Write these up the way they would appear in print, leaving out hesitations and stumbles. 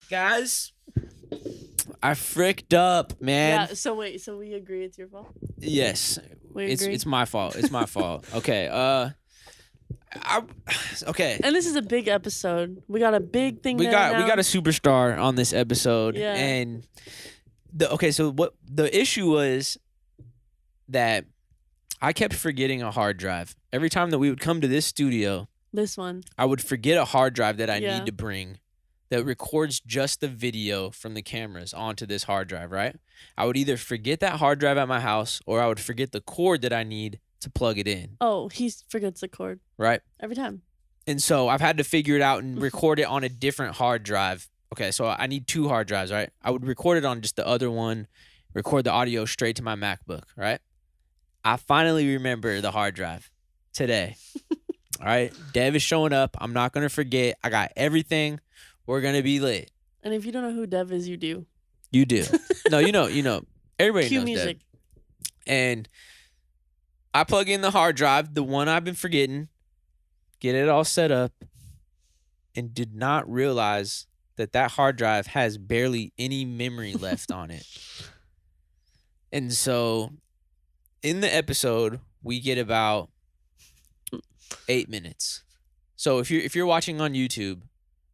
Guys, I fricked up, man. Yeah. So wait. So we agree it's your fault. Yes, We agree. it's my fault. It's my fault. Okay. Okay. And this is a big episode. We got a big thing. We got a superstar on this episode, Yeah. and so what the issue was that I kept forgetting a hard drive every time that we would come to this studio. This one. I would forget a hard drive that I Yeah. need to bring that records just the video from the cameras onto this hard drive, right? I would either forget that hard drive at my house or I would forget the cord that I need to plug it in, Oh, he forgets the cord right? every time. And so I've had to figure it out and record it on a different hard drive. Okay, so I need 2 hard drives, right? I would record it on just the other one, record the audio straight to my MacBook, right? I finally remember the hard drive today. All right, Dev is showing up. I'm not going to forget. I got everything. We're going to be lit. And if you don't know who Dev is, you do. You do. No, you know. Everybody Cue knows music. Dev. And I plug in the hard drive, the one I've been forgetting, get it all set up, and did not realize that hard drive has barely any memory left on it. And so in the episode, we get about 8 minutes. So if you're watching on YouTube,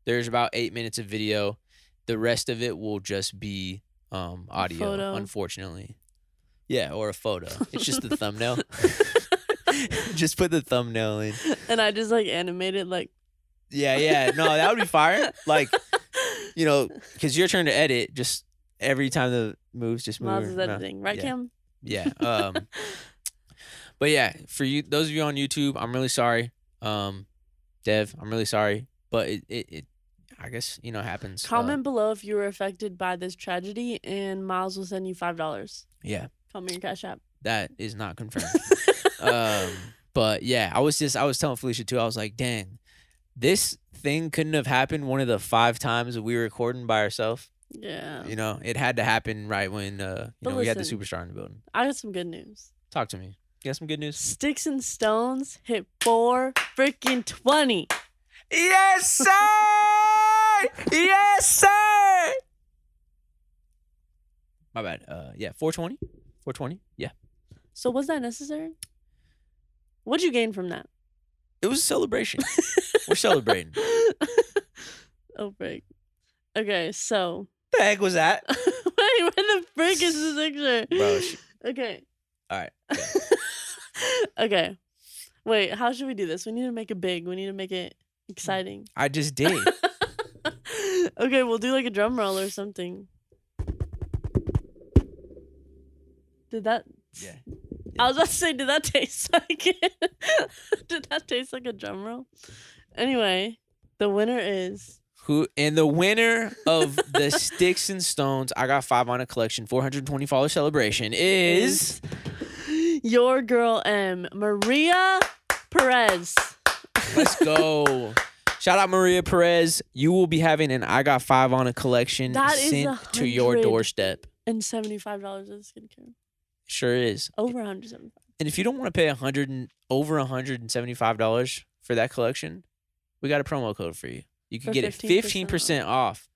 there's about 8 minutes of video. The rest of it will just be audio, Photo. unfortunately. Yeah, or a photo. It's just the thumbnail. Just put the thumbnail in. And I just like animate it like. Yeah. No, that would be fire. Like, because your turn to edit, just every time the moves, just move. Miles is editing, right, yeah. Kim? Yeah. But yeah, for you, those of you on YouTube, I'm really sorry. Dev, I'm really sorry. But it I guess, it happens. Comment below if you were affected by this tragedy, and Miles will send you $5. Yeah. Comment your Cash App. That is not confirmed. But yeah, I was telling Felicia too, I was like, dang, this thing couldn't have happened one of the 5 times that we were recording by ourselves. Yeah. It had to happen right when we had the listen, superstar in the building. I got some good news. Talk to me. You got some good news? Sticks and Stones hit 4-20. Yes, sir! Yes, sir! My bad. Yeah, 420? 420? Yeah. So was that necessary? What'd you gain from that? It was a celebration. We're celebrating. Oh, frick. Okay, so. The heck was that? Wait, where the frick is this picture? Bro, Okay. all right. Yeah. Okay. Wait, how should we do this? We need to make it big. We need to make it exciting. I just did. Okay, we'll do like a drum roll or something. Did that? Yeah. I was about to say, did that taste like it? Did that taste like a drum roll? Anyway, the winner is... The winner of the Sticks and Stones I Got 5 on a Collection $420 celebration is... your girl M, Maria Perez. Let's go. Shout out Maria Perez. You will be having an I Got 5 on a Collection sent to your doorstep. And $75 of skincare. Sure is. Over $175. And if you don't want to pay over $175 for that collection, we got a promo code for you. You can get it 15% off.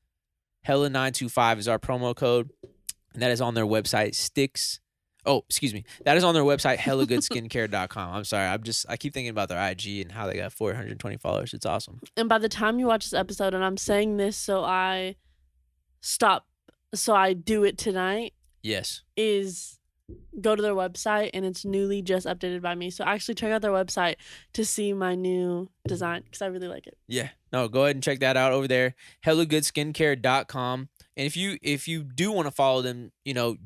Hella925 is our promo code. And that is on their website, That is on their website, hellagoodskincare.com. I'm sorry. I keep thinking about their IG and how they got 420 followers. It's awesome. And by the time you watch this episode, and I'm saying this so I do it tonight. Yes. Is go to their website, and it's newly just updated by me. So actually check out their website to see my new design because I really like it. Yeah. No, go ahead and check that out over there. hellagoodskincare.com. And if you do want to follow them,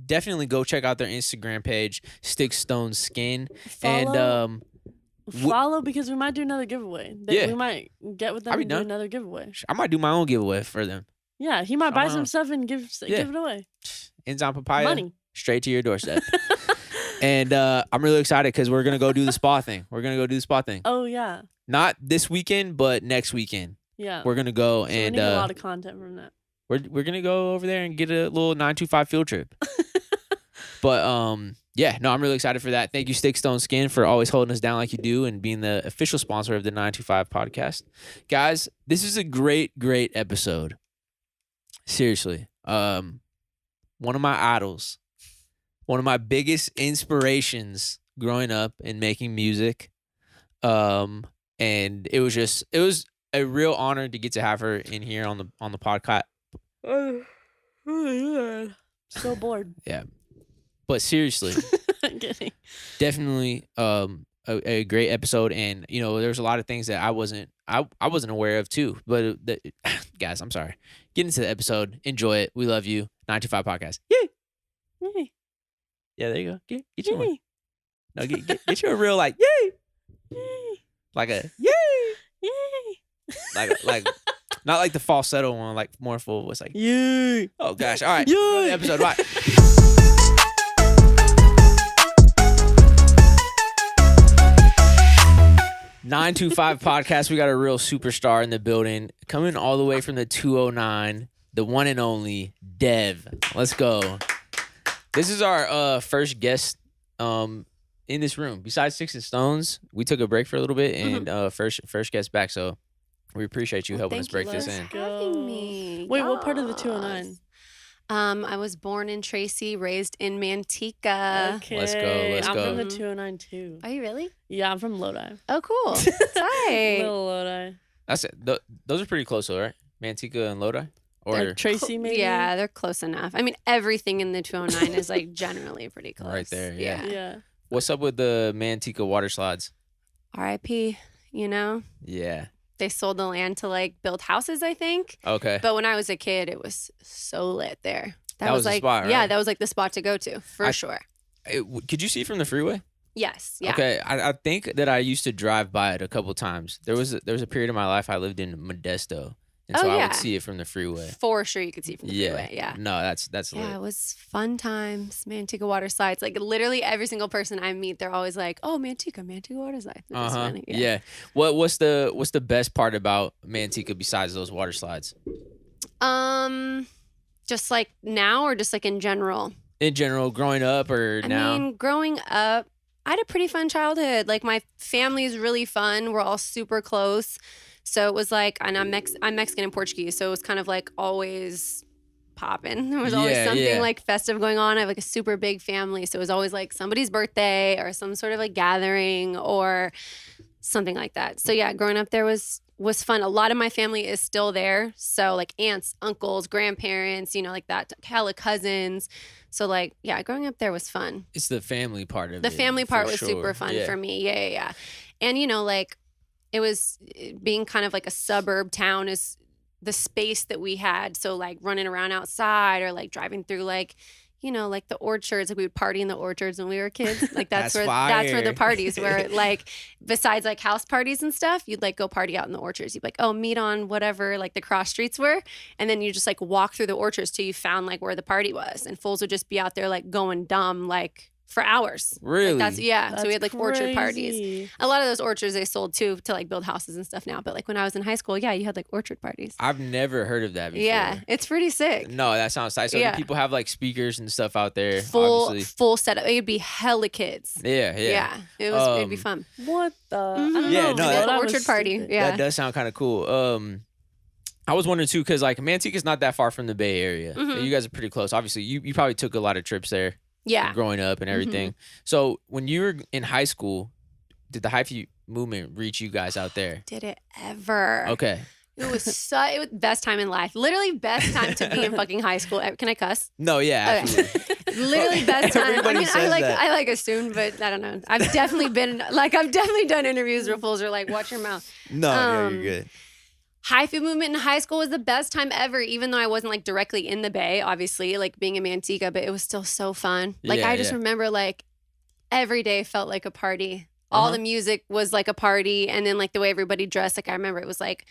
definitely go check out their Instagram page, Stick Stone Skin. Follow because we might do another giveaway. We might get with them and do another giveaway. I might do my own giveaway for them. Yeah, he might buy some stuff and give it away. Enzyme Papaya. Money. Straight to your doorstep. And I'm really excited because we're going to go do the spa thing. Oh, yeah. Not this weekend, but next weekend. Yeah. We're going to go so and... we need a lot of content from that. We're going to go over there and get a little 925 field trip. But, yeah, no, I'm really excited for that. Thank you, Stick Stone Skin, for always holding us down like you do and being the official sponsor of the 925 podcast. Guys, this is a great, great episode. Seriously. One of my idols, one of my biggest inspirations growing up and making music. And it was a real honor to get to have her in here on the podcast. So bored. Yeah. But seriously, I'm kidding. definitely a great episode, and there's a lot of things that I wasn't aware of too. But guys, I'm sorry. Get into the episode. Enjoy it. We love you. 925 podcast. Yay! Yay. Yeah, there you go. Get you one. Yay. No, get you a real like yay, Yay. like a yay, Yay. like not like the falsetto one, like more full voice, like Yay. oh gosh. All right, Yay. episode. Bye. 925 podcast. We got a real superstar in the building, coming all the way from the 209, the one and only Dev. Let's go. This is our first guest in this room. Besides Sticks and Stones, we took a break for a little bit, and first guest back. So we appreciate you helping us break this in. Having me. Wait, what part of the 209? I was born in Tracy, raised in Manteca. Okay. Let's go. I'm from the 209 too. Are you really? Yeah, I'm from Lodi. Oh, cool. Tight. Little Lodi. That's it. Those are pretty close, though, right? Manteca and Lodi, or Like Tracy, maybe. Yeah, they're close enough. I mean, everything in the 209 is like generally pretty close. Right there, yeah. Yeah. What's up with the Manteca water slides? R.I.P. You know, Yeah. they sold the land to like build houses, I think. Okay. But when I was a kid, it was so lit there. That was the like, spot, yeah, right? that was like the spot to go to for sure. Could you see from the freeway? Yes. Yeah. Okay, I think that I used to drive by it a couple times. There was a period of my life I lived in Modesto, and so I yeah. would see it from the freeway. For sure, you could see from the freeway. Yeah. No, that's lit. Yeah, it was fun times. Manteca water slides. Like literally every single person I meet, they're always like, "Oh, Manteca water slides." It's funny. Yeah. What's the best part about Manteca besides those water slides? Just like now, or just like in general. In general, growing up or now? I mean, growing up, I had a pretty fun childhood. Like my family is really fun. We're all super close. So it was like, and I'm Mexican and Portuguese, so it was kind of like always popping. There was always something like festive going on. I have like a super big family, so it was always like somebody's birthday or some sort of like gathering or something like that. So yeah, growing up there was fun. A lot of my family is still there. So like aunts, uncles, grandparents, like that, hella cousins. So like, yeah, growing up there was fun. It's the family part of it. The family part was sure. super fun for me. Yeah. And like it was being kind of like a suburb town is the space that we had. So like running around outside or like driving through like, like the orchards, like we would party in the orchards when we were kids. Like that's where the parties were. Like besides like house parties and stuff, you'd like go party out in the orchards. You'd be like, oh, meet on whatever like the cross streets were, and then you just like walk through the orchards till you found like where the party was, and fools would just be out there like going dumb like for hours. Really? Like, so we had like orchard crazy. parties. A lot of those orchards they sold too to like build houses and stuff now. But like when I was in high school, yeah, you had like orchard parties. I've never heard of that before. Yeah, it's pretty sick. No, that sounds nice. So do people have like speakers and stuff out there? Full setup. It'd be hella kids. Yeah. It'd be fun. What the? Mm-hmm. I don't Yeah, know. no, Like that orchard party. stupid. Yeah. That does sound kind of cool. I was wondering too, because like Manteca's not that far from the Bay Area. Mhm. You guys are pretty close. Obviously, you probably took a lot of trips there. Yeah. Growing up and everything. So when you were in high school, did the hyphy movement reach you guys out there? Did it ever? Okay. It was best time in life. Literally best time to be in fucking high school. Can I cuss? No, yeah, Okay. absolutely. Literally best time. Everybody I mean, says that. I like assume, but I don't know. I've definitely done interviews where fools are like, watch your mouth. No, you're good. Hyphy movement in high school was the best time ever, even though I wasn't like directly in the Bay, obviously, like being in Manteca, but it was still so fun. Like I just remember like every day felt like a party. All the music was like a party, and then like the way everybody dressed, like I remember it was like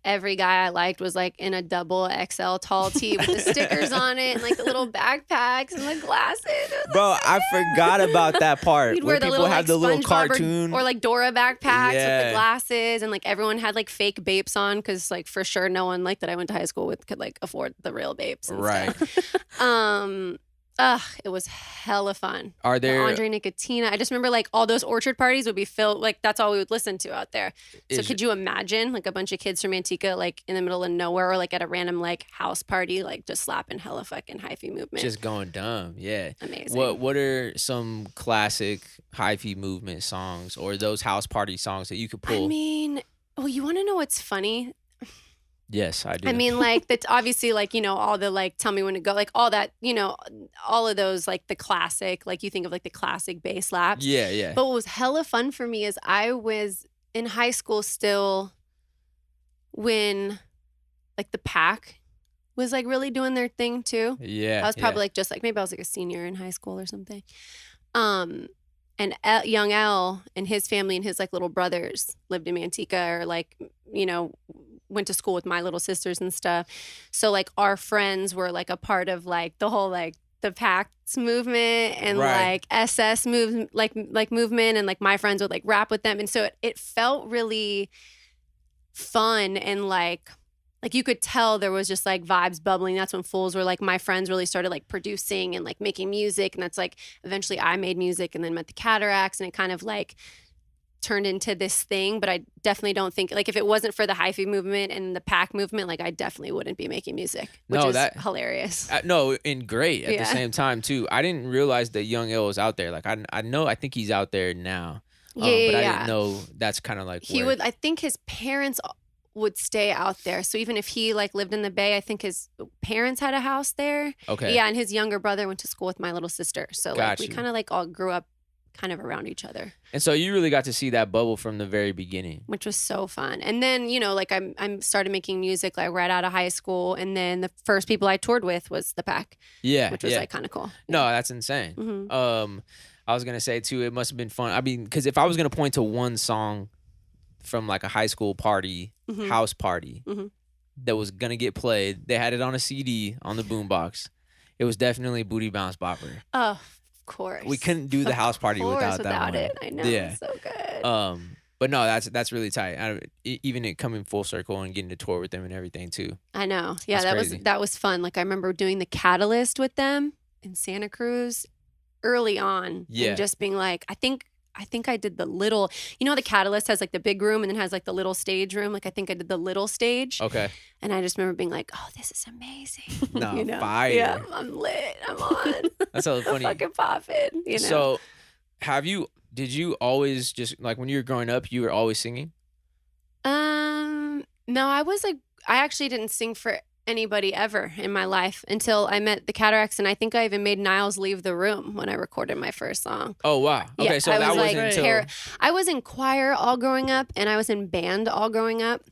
every guy I liked was like in a double XL tall tee with the stickers on it and like the little backpacks and the glasses. Bro, I forgot about that part. You'd where wear the people little have like the little SpongeBob cartoon or like Dora backpacks with Yeah. the glasses, and like everyone had like fake Bapes on because like for sure no one like that I went to high school with could like afford the real Bapes. And Right. stuff. It was hella fun. Are there Andre Nicotina. I just remember like all those orchard parties would be filled. Like that's all we would listen to out there. So could you imagine like a bunch of kids from Antigua like in the middle of nowhere or like at a random like house party like just slapping hella fucking hyphy movement? just going dumb? Yeah. Amazing. What are some classic hyphy movement songs or those house party songs that you could pull? I mean, well, you want to know what's funny? Yes, I do. I mean, like that's obviously like, you know, all the like tell me when to go, like all that, you know, all of those like the classic, like you think of like the classic bass slaps. Yeah, yeah. But what was hella fun for me is I was in high school still when like the Pack was like really doing their thing too. Yeah. I was probably like just like maybe I was like a senior in high school or something. And young L and his family and his like little brothers lived in Manteca or like, you know, went to school with my little sisters and stuff. So like our friends were like a part of like the whole like the Pacts movement and like SS movement, like movement, and like my friends would like rap with them, and so it felt really fun and like you could tell there was just like vibes bubbling. That's when Fools were like my friends really started like producing and like making music, and that's like eventually I made music and then met the Cataracts, and it kind of like turned into this thing. But I definitely don't think like if it wasn't for the hyphy movement and the Pack movement, like I definitely wouldn't be making music, which is hilarious. No, and great at the same time too. I didn't realize that Young L was out there. Like I think he's out there now. But I didn't know that's kind of like he would. I think his parents would stay out there. So even if he like lived in the Bay, I think his parents had a house there. Okay. Yeah, and his younger brother went to school with my little sister. So like we kind of like all grew up kind of around each other. And so you really got to see that bubble from the very beginning, which was so fun. And then, you know, like I started making music like right out of high school, and then the first people I toured with was the Pack. Yeah, which was like kind of cool. No, that's insane. Mm-hmm. I was gonna say too, it must have been fun. I mean, because if I was gonna point to one song from like a high school party, house party that was gonna get played, they had it on a CD on the boombox. It was definitely Booty Bounce Bopper. Oh. Of course. We couldn't do the house party without that one. It. I know. Yeah. It's so good. But no, that's really tight. Even it coming full circle and getting to tour with them and everything too. I know. Yeah, that was fun. Like I remember doing the Catalyst with them in Santa Cruz early on. Yeah. And just being like, I think I did the little, you know, the Catalyst has like the big room and then has like the little stage room. Like I think I did the little stage. Okay. And I just remember being like, oh, this is amazing. No, you know? fire. Yeah, I'm lit. I'm on. That's so funny. I'm fucking popping. You know. So, did you always just like when you were growing up, you were always singing? No, I actually didn't sing for anybody ever in my life until I met the Cataracts, and I think I even made Niles leave the room when I recorded my first song. Oh wow. Okay, yeah, so that wasn't like, until I was in choir all growing up, and I was in band all growing up.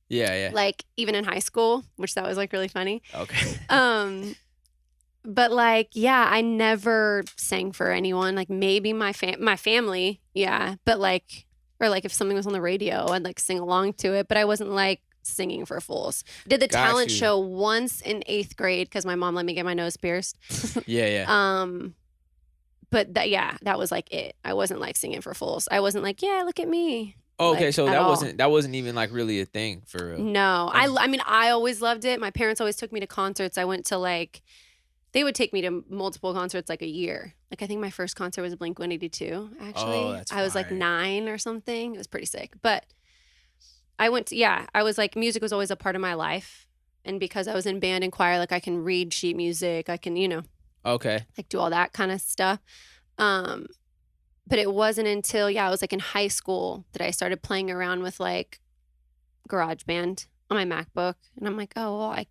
Yeah. Like even in high school, which that was like really funny. Okay. But like, yeah, I never sang for anyone. Like maybe my family, yeah. But like, or like if something was on the radio, I'd like sing along to it. But I wasn't like singing for Fools. Did the talent show once in 8th grade because my mom let me get my nose pierced. Yeah. But that was like it. I wasn't like singing for Fools. I wasn't like, yeah, look at me. Oh, okay, like, so that wasn't even like really a thing for real. No, I mean I always loved it. My parents always took me to concerts. I went to like, they would take me to multiple concerts like a year. Like I think my first concert was Blink-182. Actually, oh, that's I was like 9 or something. It was pretty sick. But I was like, music was always a part of my life, and because I was in band and choir, like I can read sheet music. I can, you know, okay, like do all that kind of stuff. But it wasn't until I was like in high school that I started playing around with like GarageBand on my MacBook, and I'm like, oh, well,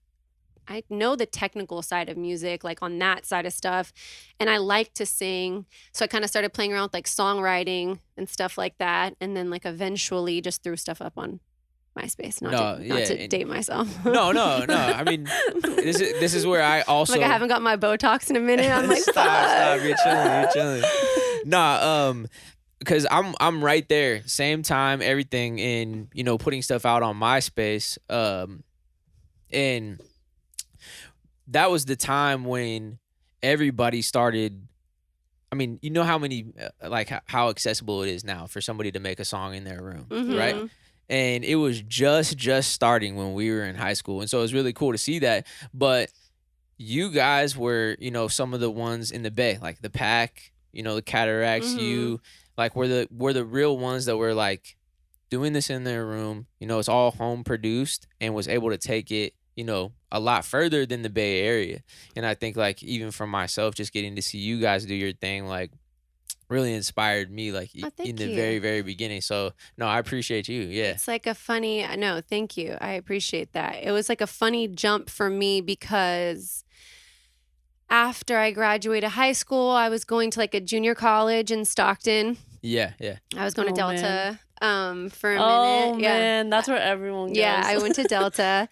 I know the technical side of music, like on that side of stuff, and I like to sing. So I kind of started playing around with like songwriting and stuff like that, and then like eventually just threw stuff up on MySpace. Not to date myself. No. I mean, this is where I also like I haven't got my Botox in a minute. I'm like, stop, you're chilling. Nah, because I'm right there, same time, everything, in putting stuff out on MySpace, and that was the time when everybody started. I mean, you know how many how accessible it is now for somebody to make a song in their room, right? And it was just starting when we were in high school. And so it was really cool to see that. But you guys were, you know, some of the ones in the Bay, like the Pack, you know, the Cataracts, you like were the real ones that were like doing this in their room. You know, it's all home produced and was able to take it, you know, a lot further than the Bay Area. And I think like even for myself, just getting to see you guys do your thing, like really inspired me like in the very, very beginning. So no, I appreciate you. Yeah. It's like a funny, no, thank you. I appreciate that. It was like a funny jump for me because after I graduated high school, I was going to like a junior college in Stockton. Yeah. I was going to Delta for a minute. Oh man, that's where everyone goes. Yeah, I went to Delta.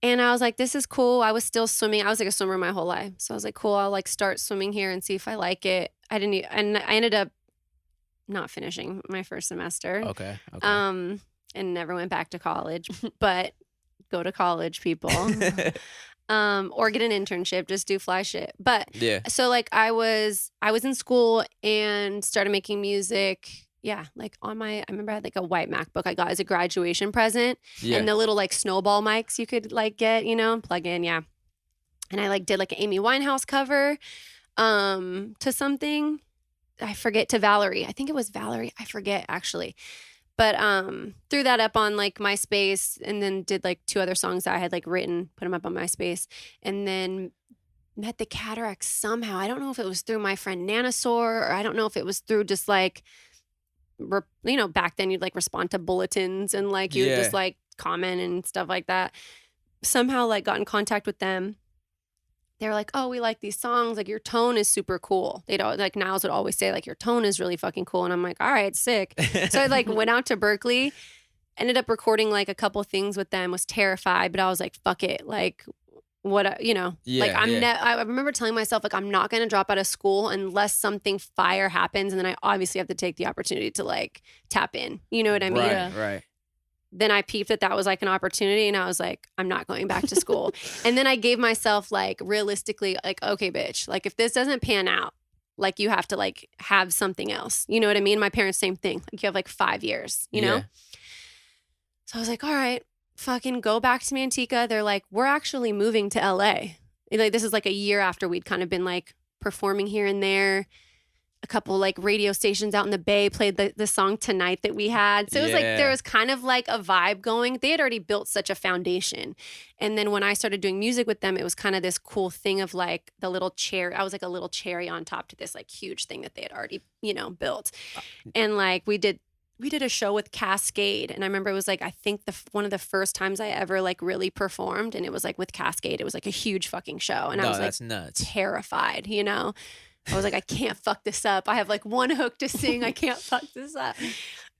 And I was like, this is cool. I was still swimming. I was like a swimmer my whole life. So I was like, cool, I'll like start swimming here and see if I like it. And I ended up not finishing my first semester. Okay. And never went back to college. But go to college, people. Or get an internship, just do fly shit. But yeah. So like I was in school and started making music. Yeah, like I remember I had like a white MacBook I got as a graduation present, and the little like snowball mics you could like get, you know, plug in, yeah. And I like did like an Amy Winehouse cover, to something, I forget, to Valerie. I think it was Valerie. I forget actually, but threw that up on like MySpace, and then did like 2 other songs that I had like written, put them up on MySpace, and then met the Cataracts somehow. I don't know if it was through my friend Nanasaur, or I don't know if it was through just like. You know, back then you'd like respond to bulletins and like you would just like comment and stuff like that. Somehow like got in contact with them. They were like, oh, we like these songs. Like your tone is super cool. They'd like Niles would always say like your tone is really fucking cool. And I'm like, all right, sick. So I like went out to Berkeley, ended up recording like a couple things with them, was terrified, but I was like, fuck it. Like what, you know, like I remember telling myself like, I'm not going to drop out of school unless something fire happens. And then I obviously have to take the opportunity to like tap in, you know what I mean? Right. Then I peeped that was like an opportunity, and I was like, I'm not going back to school. And then I gave myself like realistically like, okay, bitch, like if this doesn't pan out, like you have to like have something else. You know what I mean? My parents, same thing. Like you have like 5 years, you know? So I was like, all right, fucking go back to Manteca. They're like, we're actually moving to LA. Like this is like a year after we'd kind of been like performing here and there. A couple like radio stations out in the Bay played the song Tonight that we had. So it was like there was kind of like a vibe going. They had already built such a foundation. And then when I started doing music with them, it was kind of this cool thing of like the little cherry. I was like a little cherry on top to this like huge thing that they had already, you know, built. And like we did a show with Cascade, and I remember it was like I think one of the first times I ever like really performed, and it was like with Cascade. It was like a huge fucking show, and I was like nuts. Terrified, you know. I was like, I can't fuck this up. I have like one hook to sing. I can't fuck this up.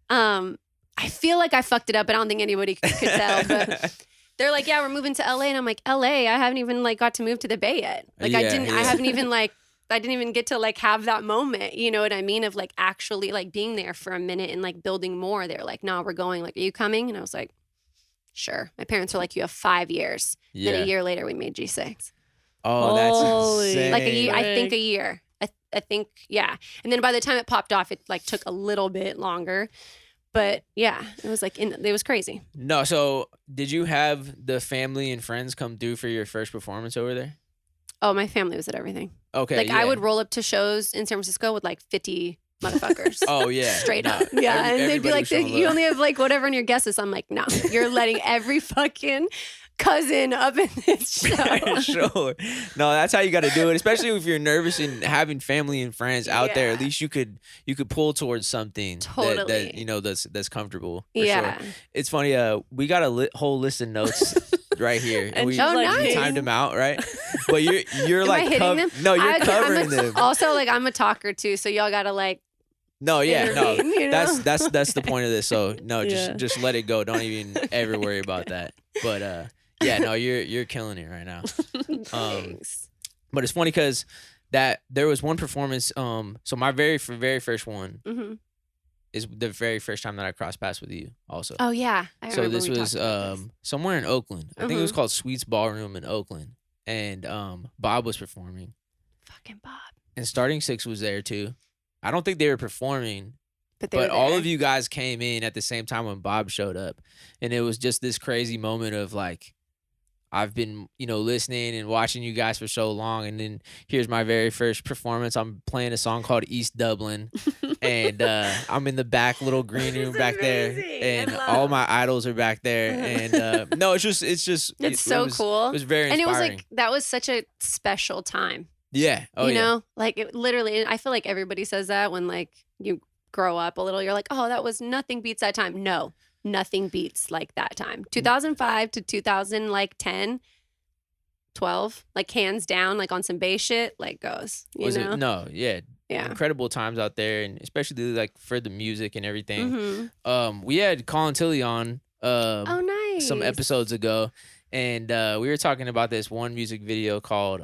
I feel like I fucked it up, but I don't think anybody could tell. But they're like, yeah, we're moving to LA, and I'm like, LA? I haven't even like got to move to the Bay yet. Like I didn't even get to like have that moment, you know what I mean? Of like actually like being there for a minute and like building more. They're like, no, we're going. Like, are you coming? And I was like, sure. My parents were like, you have 5 years. Yeah. Then a year later, we made G6. Oh, that's insane. Like a year, I think a year. I think, yeah. And then by the time it popped off, it like took a little bit longer. But yeah, it was like, it was crazy. No, so did you have the family and friends come through for your first performance over there? Oh, my family was at everything. Okay. Like I would roll up to shows in San Francisco with like 50 motherfuckers. Oh yeah. Straight up. Yeah. And they'd be like, you only have like whatever on your guest list. I'm like, no, you're letting every fucking cousin up in this show. Sure. No, that's how you got to do it. Especially if you're nervous and having family and friends out there. At least you could pull towards something that you know that's comfortable. For sure. It's funny. We got a whole list of notes right here, and we timed them out, right? But you're Am like I hitting them? No, you're covering them. Also, like I'm a talker too, so y'all gotta like. No, yeah, no. You know? That's the point of this. So no, just let it go. Don't even ever worry about that. But yeah, no, you're killing it right now. Thanks. But it's funny because that there was one performance. So my very first one is the very first time that I crossed paths with you. Also. Oh yeah. So this was somewhere in Oakland. I think it was called Sweets Ballroom in Oakland, and Bob was performing. Fucking Bob. And Starting Six was there too. I don't think they were performing. But all of you guys came in at the same time when Bob showed up. And it was just this crazy moment of like, I've been, listening and watching you guys for so long, and then here's my very first performance. I'm playing a song called East Dublin, and I'm in the back little green room back there, and all my idols are back there, and no, it's so cool. It was very inspiring. And it was like that was such a special time. Yeah. Oh, you know, like it literally. And I feel like everybody says that when like you grow up a little, you're like, oh, that was nothing beats that time. No. Nothing beats like that time. 2005 to 2010, 12, like hands down, like on some bass shit, like goes. You know? No, yeah. Yeah. Incredible times out there, and especially like for the music and everything. Mm-hmm. We had Colin Tilley on oh, nice. some episodes ago, and we were talking about this one music video called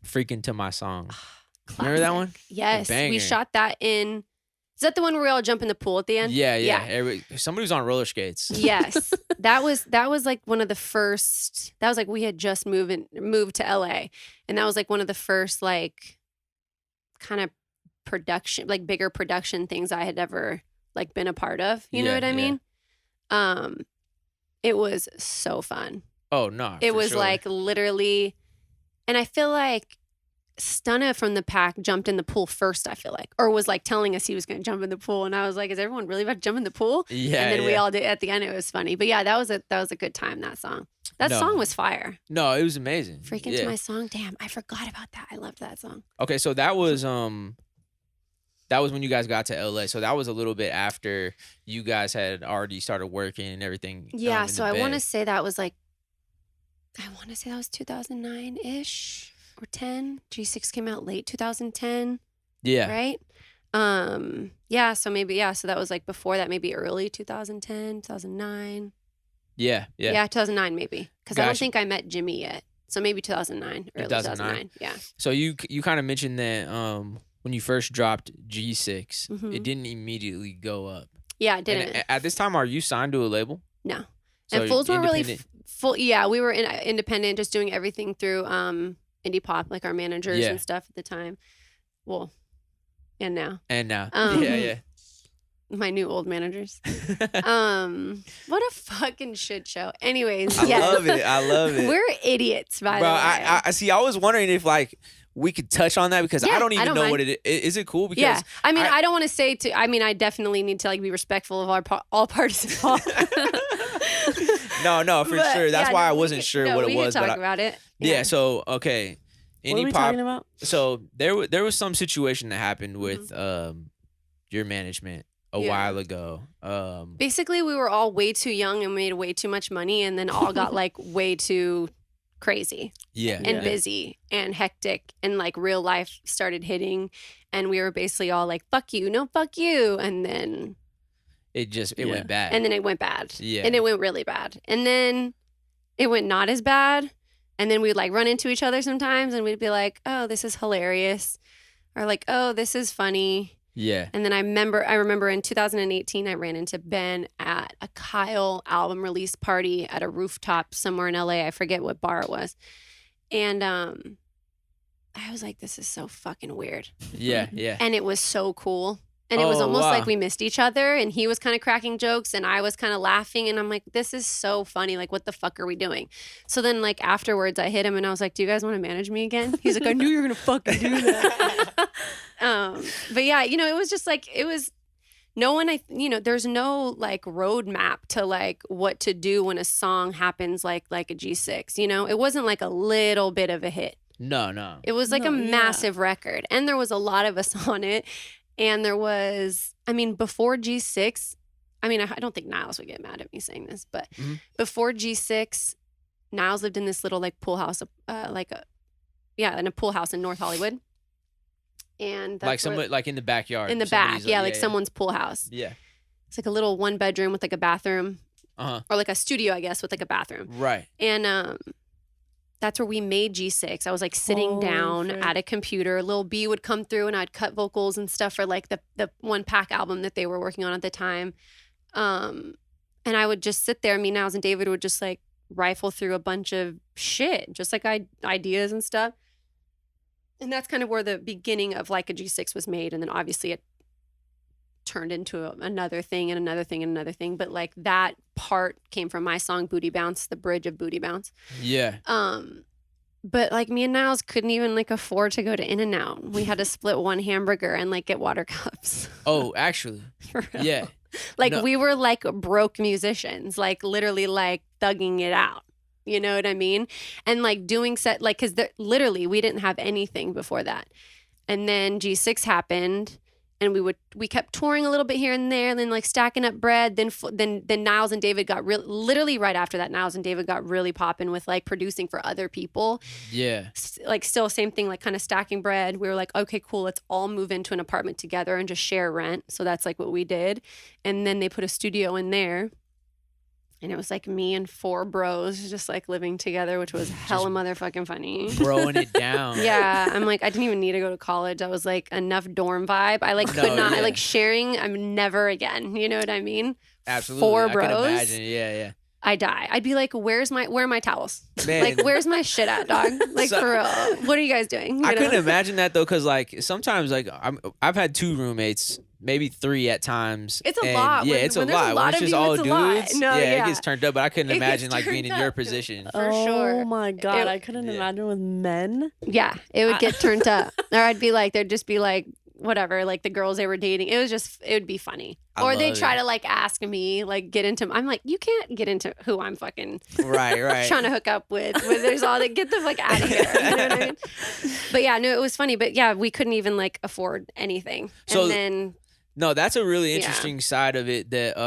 Freaking to My Song. Remember that one? Yes. We shot that in. Is that the one where we all jump in the pool at the end? Yeah. Somebody was on roller skates. Yes. that was like one of the first. That was like we had just moved to LA, and that was like one of the first like kind of production, like bigger production things I had ever like been a part of. You know what I mean? It was so fun. Oh no. It was like literally, and I feel like Stunna from the pack jumped in the pool first, I feel like, or was like telling us he was going to jump in the pool, and I was like, is everyone really about to jump in the pool? Yeah. And then we all did at the end. It was funny, but yeah, that was a good time. That song song was fire. No, it was amazing. Freaking to My Song. Damn, I forgot about that. I loved that song. Okay, so that was when you guys got to LA. So that was a little bit after you guys had already started working and everything. Yeah, so I want to say that was 2009 ish. Or 10. G6 came out late 2010. Yeah. Right? Yeah, so maybe, so that was like before that, maybe early 2010, 2009. Yeah. Yeah, 2009 maybe. Because I don't think I met Jimmy yet. So maybe 2009, early 2009. Yeah. So you kind of mentioned that when you first dropped G6, Mhm. it didn't immediately go up. Yeah, it didn't. And at this time, are you signed to a label? No. So and Fools were really independent? full. Yeah, we were independent, just doing everything through indie pop, like our managers and stuff at the time. Well, and now. Yeah. My new old managers. What a fucking shit show. Anyways, I love it. We're idiots, by the way. I see. I was wondering if like we could touch on that because I don't even know what it is. Is it cool? Because yeah, I mean, I don't want to say I definitely need to like be respectful of all parties involved. No, for sure. That's why I wasn't sure what it was. We could talk about it. Yeah. So okay, what are we talking about? So there was some situation that happened with your management a while ago. Basically, we were all way too young and made way too much money, and then all got like way too crazy. And busy and hectic, and like real life started hitting, and we were basically all like, "Fuck you, no, fuck you," and then. It went bad. And then it went bad. Yeah. And it went really bad. And then it went not as bad. And then we'd like run into each other sometimes and we'd be like, oh, this is hilarious. Or like, oh, this is funny. Yeah. And then I remember in 2018, I ran into Ben at a Kyle album release party at a rooftop somewhere in LA. I forget what bar it was. And I was like, this is so fucking weird. Yeah. And it was so cool. And it was almost like we missed each other, and he was kind of cracking jokes and I was kind of laughing, and I'm like, this is so funny. Like, what the fuck are we doing? So then like afterwards I hit him and I was like, do you guys want to manage me again? He's like, I knew you were going to fucking do that. But yeah, it was just like, it was no one, there's no like roadmap to like what to do when a song happens like a G6, it wasn't like a little bit of a hit. No. It was like a massive record, and there was a lot of us on it. And there was, before G6, I don't think Niles would get mad at me saying this, but before G6, Niles lived in this little like pool house, in a pool house in North Hollywood. And that's like in the backyard. In the back, someone's pool house. Yeah. It's like a little 1-bedroom with like a bathroom. Or like a studio, I guess, with like a bathroom. Right. And that's where we made G6. I was like sitting down at a computer. Lil B would come through and I'd cut vocals and stuff for like the one pack album that they were working on at the time. And I would just sit there. Me, Niles, and David would just like rifle through a bunch of shit, just like ideas and stuff. And that's kind of where the beginning of like a G6 was made. And then obviously it turned into another thing and another thing and another thing. But like that part came from my song Booty Bounce, the bridge of Booty Bounce. Yeah. But like me and Niles couldn't even like afford to go to In-N-Out. We had to split one hamburger and like get water cups. Oh, actually. For real. Yeah. Like No. we were like broke musicians, like literally like thugging it out. You know what I mean? And like doing set, like, cause literally we didn't have anything before that. And then G6 happened and we kept touring a little bit here and there and then like stacking up bread. Then Niles and David got literally right after that, Niles and David got really popping with like producing for other people. Yeah. Like still same thing, like kind of stacking bread. We were like, okay, cool. Let's all move into an apartment together and just share rent. So that's like what we did. And then they put a studio in there. And it was like me and 4 bros just like living together, which was hella motherfucking funny. Throwing it down. Yeah. I'm like, I didn't even need to go to college. I was like enough dorm vibe. I like could not, I like sharing. I'm never again. You know what I mean? Absolutely. 4 I bros. can imagine. Yeah. I die. I'd be like, where are my towels? Man. Like, where's my shit at, dog? Like, So- for real. What are you guys doing? You I know? couldn't imagine that though, because like sometimes like I've had 2 roommates, maybe 3 at times. It's a and lot. Yeah, When it's a there's a lot. lot When it's of just you, all it's a lot. dudes. No, yeah, yeah. it gets turned up. But I couldn't It imagine gets like being in turned your up. position. For sure. Oh my God. It- I couldn't Yeah. imagine with men. Yeah, it would get turned up. Or I'd be like, there'd just be like, whatever, like the girls they were dating. It would be funny. I Or they'd love try it. to like ask me, like get into, I'm like, you can't get into who I'm fucking Right. trying to hook up with. Where there's all that, get the fuck out of here. You know what I mean? But yeah, no, it was funny. But yeah, we couldn't even like afford anything. So- and then, No, that's a really Yeah. interesting side of it that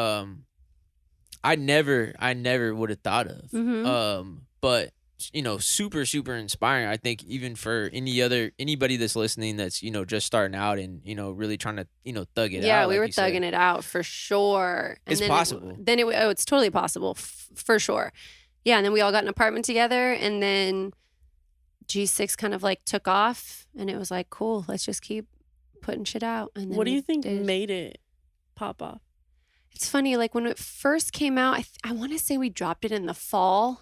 I never would have thought of. Mhm. But you know, super inspiring. I think even for anybody that's listening that's, you know, just starting out and, you know, really trying to, you know, thug it out. yeah, we like were you said. thugging it out for sure. And It's then possible. It's totally possible for sure. Yeah, and then we all got an apartment together, and then G6 kind of like took off, and it was like, cool, let's just keep putting shit out. And then What do we you think did. made it pop off? It's funny, like when it first came out, I want to say we dropped it in the fall.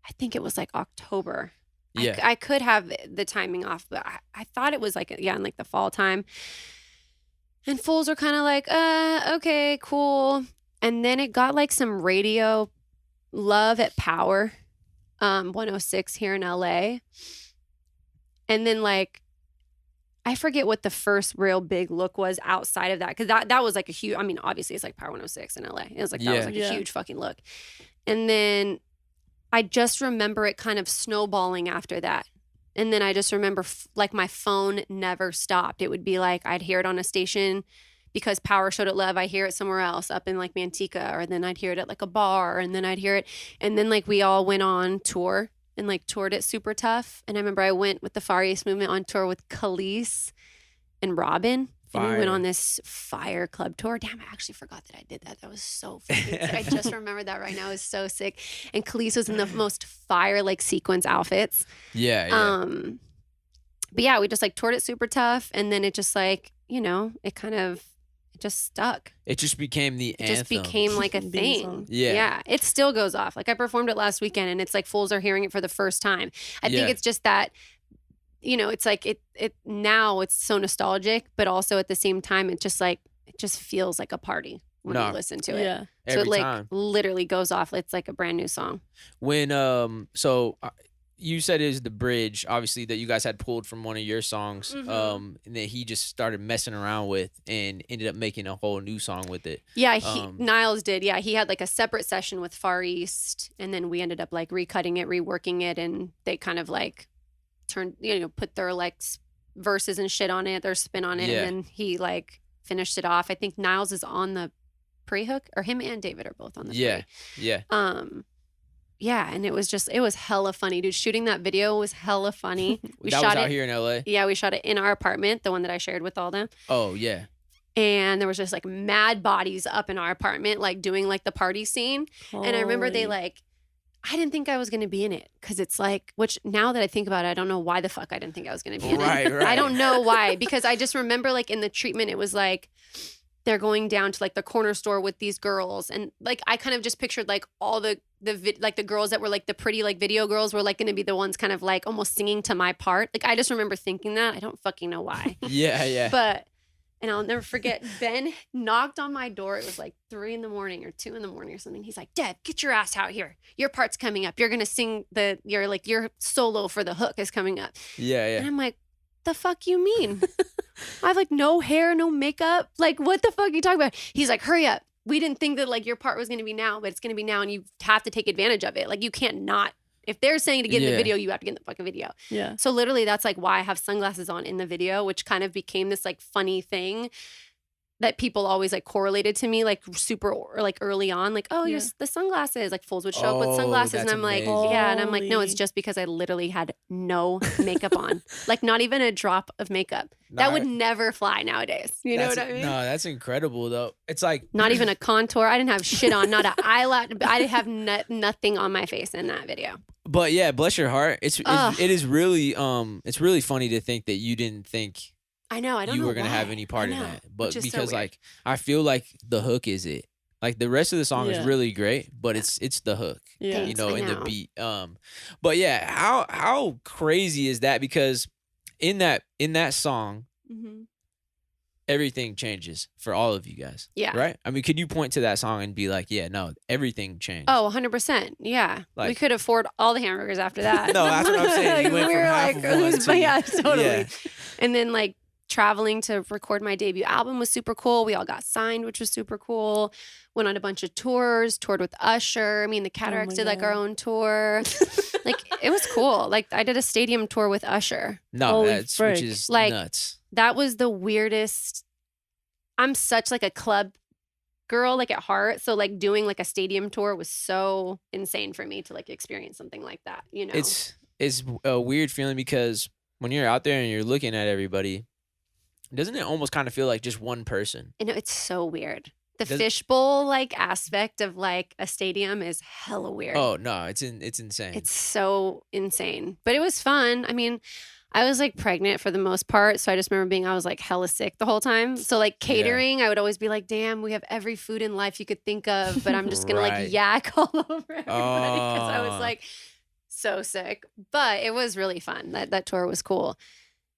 I think it was like October. Yeah. I could have the timing off, but I thought it was like, yeah, in like the fall time. And fools are kind of like, okay, cool. And then it got like some radio love at Power 106 here in LA. And then like, I forget what the first real big look was outside of that. Because that was like a huge, I mean, obviously it's like Power 106 in LA. It was like, that was like Yeah. a huge fucking look. And then I just remember it kind of snowballing after that. And then I just remember like my phone never stopped. It would be like I'd hear it on a station because Power showed it love. I hear it somewhere else up in like Manteca, or then I'd hear it at like a bar, and then I'd hear it. And then like we all went on tour and like toured it super tough. And I remember I went with the Far East Movement on tour with Khalees and Robin. And we went Fire. on this fire club tour. Damn, I actually forgot that I did that. That was so fucking sick. I just remembered that right now. It was so sick. And Khalees was in the most fire like sequence outfits. Yeah. But yeah, we just like toured it super tough. And then it just like, you know, it just stuck. It just became the It anthem. just became like a Theme thing. song. Yeah. Yeah. It still goes off. Like I performed it last weekend, and it's like fools are hearing it for the first time. I think Yeah. it's just that, you know, it's like it now it's so nostalgic, but also at the same time, it just feels like a party when No. you listen to it. Yeah. So Every it like time. literally goes off. It's like a brand new song. When you said it was the bridge, obviously, that you guys had pulled from one of your songs, Mhm. and that he just started messing around with and ended up making a whole new song with it. Yeah, Um, Niles did. Yeah, he had like a separate session with Far East, and then we ended up like recutting it, reworking it, and they kind of like put their like verses and shit on it, their spin on it, Yeah. and then he like finished it off. I think Niles is on the pre-hook, or him and David are both on the Yeah. Yeah. yeah, and it was hella funny, dude. Shooting that video was hella funny. We that shot was out it. here in LA. Yeah, we shot it in our apartment, the one that I shared with all them. Oh, yeah. And there was just like mad bodies up in our apartment, like doing like the party scene. And I remember they Holy- like, I didn't think I was going to be in it because it's like, which now that I think about it, I don't know why the fuck I didn't think I was going to be in Right, it. right. I don't know why, because I just remember like in the treatment, it was like, they're going down to like the corner store with these girls. And like, I kind of just pictured like all the girls that were like the pretty like video girls were like going to be the ones kind of like almost singing to my part. Like, I just remember thinking that. I don't fucking know why. Yeah. Yeah. But And I'll never forget, Ben knocked on my door. It was like 3 in the morning or 2 in the morning or something. He's like, Deb, get your ass out here. Your part's coming up. You're going to sing your solo for the hook is coming up. Yeah. And I'm like, the fuck you mean? I have like no hair, no makeup. Like, what the fuck are you talking about? He's like, hurry up. We didn't think that like your part was going to be now, but it's going to be now. And you have to take advantage of it. Like you can't not. If they're saying to get in the video, you have to get in the fucking video. Yeah. So literally that's like why I have sunglasses on in the video, which kind of became this like funny thing that people always like correlated to me like super or like early on, like, oh, you're the sunglasses, like fools would show up with sunglasses. And I'm like, yeah. And I'm like, no, it's just because I literally had no makeup on, like not even a drop of makeup. That would never fly nowadays. You know what I mean? No, that's incredible though. It's like not even a contour. I didn't have shit on, not an eyelash. I didn't have nothing on my face in that video. But yeah, bless your heart. It is really it's really funny to think that you didn't think I know. I don't know you were gonna why. have any part in that, but because so like I feel like the hook is it. Like the rest of the song is really great, but it's the hook. Yeah. You know, in the beat. But yeah, how crazy is that? Because in that song, everything changes for all of you guys. Yeah. Right? I mean, could you point to that song and be like, yeah, no, everything changed? Oh, 100%. Yeah. Like, we could afford all the hamburgers after that. No, that's what I'm saying. You went from half of one to... Yeah, totally. Yeah. And then like traveling to record my debut album was super cool. We all got signed, which was super cool. Went on a bunch of tours, toured with Usher. I mean, the Cataracts did like our own tour. Like it was cool. Like I did a stadium tour with Usher. No, which is like, nuts. That was the weirdest. I'm such like a club girl, like at heart. So like doing like a stadium tour was so insane for me to like experience something like that. You know, it's a weird feeling because when you're out there and you're looking at everybody, doesn't it almost kind of feel like just one person? I know, it's so weird. The fishbowl like aspect of like a stadium is hella weird. Oh no, it's insane. It's so insane, but it was fun. I mean, I was like pregnant for the most part, so I just remember I was like hella sick the whole time. So like catering, I would always be like, "Damn, we have every food in life you could think of, but I'm just gonna like yak all over everybody because I was like so sick." But it was really fun. That tour was cool.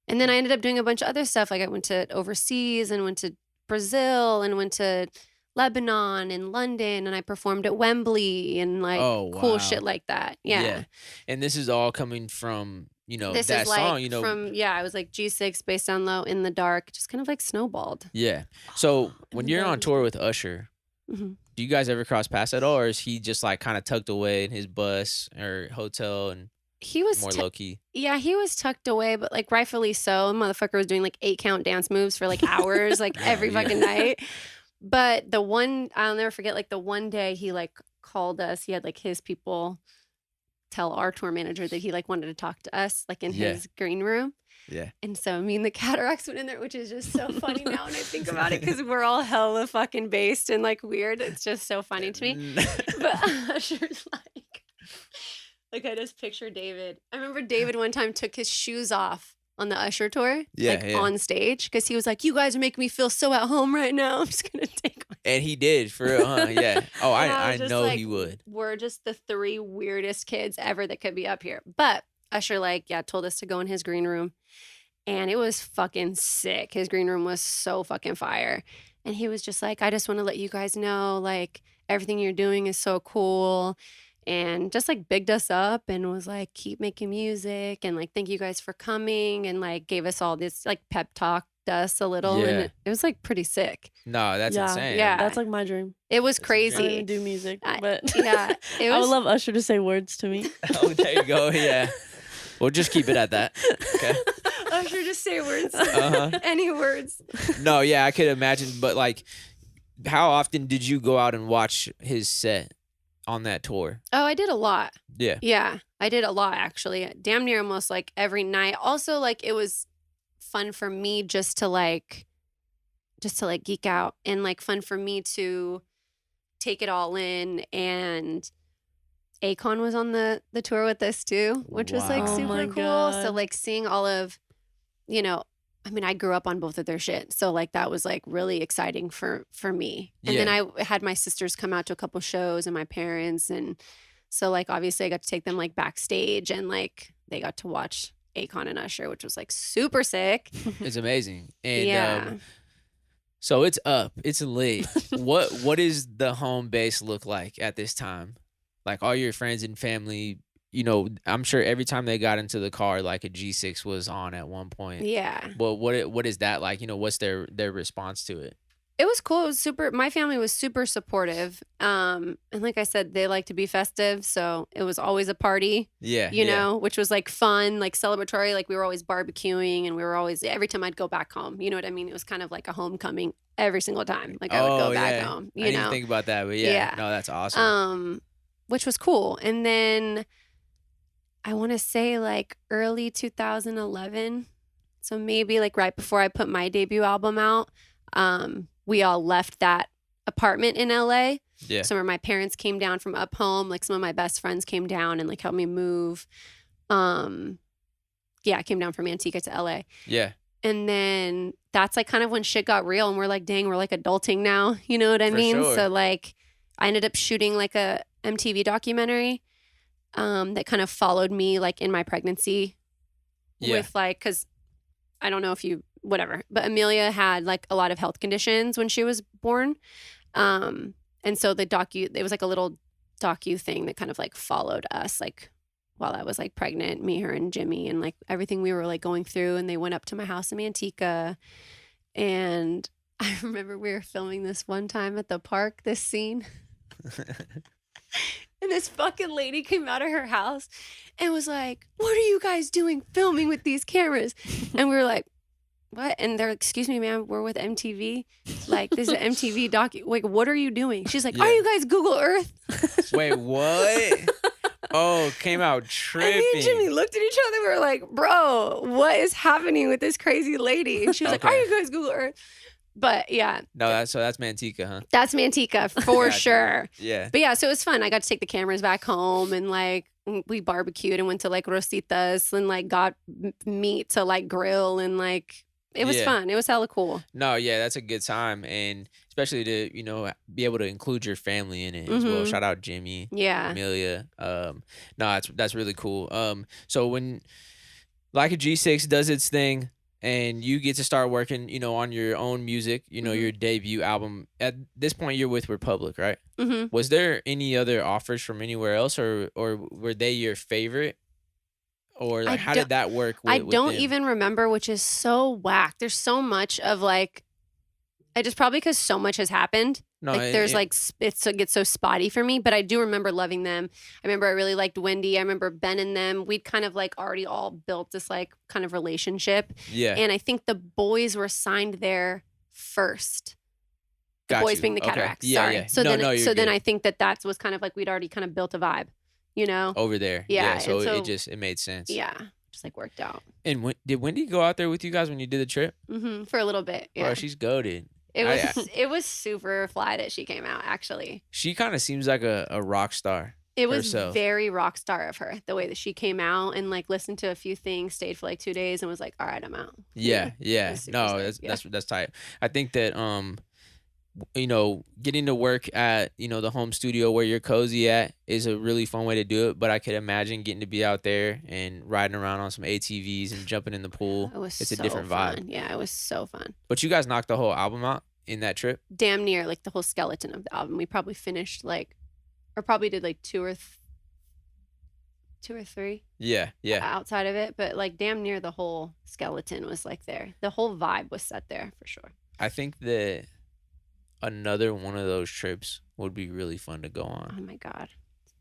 And then I ended up doing a bunch of other stuff. Like I went to overseas and went to Brazil and went to Lebanon and London, and I performed at Wembley and like cool shit like that. Yeah. And this is all coming from, you know, this that is song, like you know. I was like G6, Bass Down Low, In the Dark, just kind of like snowballed. Yeah. So when you're on tour with Usher, do you guys ever cross paths at all, or is he just like kind of tucked away in his bus or hotel and he was more low key? Yeah, he was tucked away, but like rightfully so. The motherfucker was doing like 8 count dance moves for like hours, like every fucking night. But I'll never forget, like the one day he like called us, he had like his people tell our tour manager that he like wanted to talk to us like in his green room. Yeah. And so me and the Cataracts went in there, which is just so funny now when I think about it, because we're all hella fucking based and like weird. It's just so funny to me. But Usher's like I just picture David. I remember David one time took his shoes off on the Usher tour, on stage, because he was like, "You guys are making me feel so at home right now. I'm just gonna take my..." And he did, for real, huh? Yeah. Oh, I know like, he would. We're just the 3 weirdest kids ever that could be up here. But Usher told us to go in his green room, and it was fucking sick. His green room was so fucking fire. And he was just like, "I just want to let you guys know, like, everything you're doing is so cool." And just like bigged us up and was like, "Keep making music," and like, "Thank you guys for coming," and like gave us all this like pep talk to us a little. Yeah. And it was like pretty sick. No, that's insane. Yeah. That's like my dream. It was I crazy. don't even do music, but it was... I would love Usher to say words to me. Oh, there you go. Yeah. We'll just keep it at that. Okay. Usher, just say words. Any words. No, yeah, I could imagine. But like, how often did you go out and watch his set on that tour? Oh, I did a lot. Yeah. Yeah, I did a lot actually. Damn near almost like every night. Also, like it was fun for me just to like geek out, and like fun for me to take it all in. And Akon was on the tour with us too, which was like super cool. God. So like seeing all of, you know, I mean, I grew up on both of their shit. So like that was like really exciting for me. And then I had my sisters come out to a couple shows and my parents. And so like obviously I got to take them like backstage, and like they got to watch Akon and Usher, which was like super sick. It's amazing. And So it's up. It's lit. What is the home base look like at this time? Like all your friends and family, I'm sure every time they got into the car, like a G6 was on at one point. Yeah. But what is that like? What's their response to it? It was cool. It was super. My family was super supportive. And like I said, they like to be festive, so it was always a party. Yeah. You know, which was like fun, like celebratory. Like we were always barbecuing, and we were always every time I'd go back home. You know what I mean? It was kind of like a homecoming every single time. Like I would go back home. I didn't think about that, but yeah. No, that's awesome. Which was cool. And then I want to say like early 2011, so maybe like right before I put my debut album out. We all left that apartment in LA. Yeah. Some of my parents came down from up home. Like some of my best friends came down and like helped me move. I came down from Antigua to LA. Yeah. And then that's like kind of when shit got real and we're like, dang, we're like adulting now. You know what I mean? Sure. So like I ended up shooting like a MTV documentary that kind of followed me like in my pregnancy with like, cause I don't know if you, whatever, but Amelia had like a lot of health conditions when she was born. And so it was like a little docu thing that kind of like followed us like while I was like pregnant, me, her, and Jimmy, and like everything we were like going through. And they went up to my house in Manteca. And I remember we were filming this one time at the park, this scene. And this fucking lady came out of her house and was like, "What are you guys doing filming with these cameras?" And we were like, "What?" And they're like, "Excuse me, ma'am, we're with MTV. Like, this is an MTV like, what are you doing?" She's like, "Are you guys Google Earth?" Wait, what? Oh, came out tripping. And me and Jimmy looked at each other. We were like, "Bro, what is happening with this crazy lady?" And she was like, "Are you guys Google Earth?" But yeah. No, that's Manteca, huh? That's Manteca for sure. Yeah. But yeah, so it was fun. I got to take the cameras back home and like we barbecued and went to like Rositas and like got meat to like grill and like it was fun. It was hella cool. No, yeah, that's a good time. And especially to, be able to include your family in it as well. Shout out Jimmy. Yeah. Amelia. No, that's really cool. So when Like a G6 does its thing, and you get to start working, on your own music, your debut album. At this point, you're with Republic, right? Mm-hmm. Was there any other offers from anywhere else, or were they your favorite? Or like, how did that work? I don't even remember, which is so whack. There's so much of like, I just probably because so much has happened. No, like it gets so spotty for me, but I do remember loving them. I remember I really liked Wendy. I remember Ben and them. We'd kind of like already all built this like kind of relationship. Yeah. And I think the boys were signed there first. The boys being the Cataracts. Okay. Yeah, Sorry. yeah. So then then I think that was kind of like we'd already kind of built a vibe, over there. Yeah. So it made sense. Yeah. Just like worked out. And did Wendy go out there with you guys when you did the trip? Mm-hmm. For a little bit. Yeah. Oh, she's goated. It was super fly that she came out, actually. She kind of seems like a rock star. It was herself. very rock star of her, the way that she came out and like listened to a few things, stayed for like 2 days and was like, all right, I'm out. Yeah. No, sick, that's tight. I think that getting to work at, the home studio where you're cozy at is a really fun way to do it. But I could imagine getting to be out there and riding around on some ATVs and jumping in the pool. It's a different fun. vibe. Yeah, it was so fun. But you guys knocked the whole album out in that trip? Damn near, like the whole skeleton of the album. We probably finished probably did like two or three. Yeah. Outside of it. But like damn near the whole skeleton was like there. The whole vibe was set there for sure. I think that another one of those trips would be really fun to go on. Oh my God.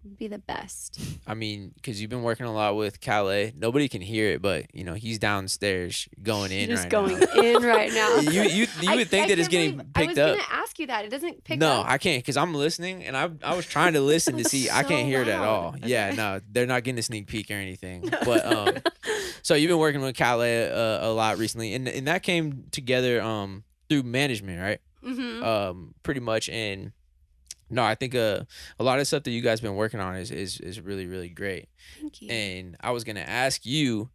It'd be the best. I mean, because you've been working a lot with Calais. Nobody can hear it, but he's downstairs going in Just right going now. in right now. You would think that it's getting picked up. I was gonna ask you that. It doesn't pick up. No, I can't, because I'm listening, and I was trying to listen to see. I can't hear it at all. Okay. Yeah, no, they're not getting a sneak peek or anything. But so you've been working with Calais a lot recently, and that came together through management, right? Mm-hmm. Pretty much. And no, I think a lot of stuff that you guys been working on is really, really great. Thank you. And I was gonna ask you,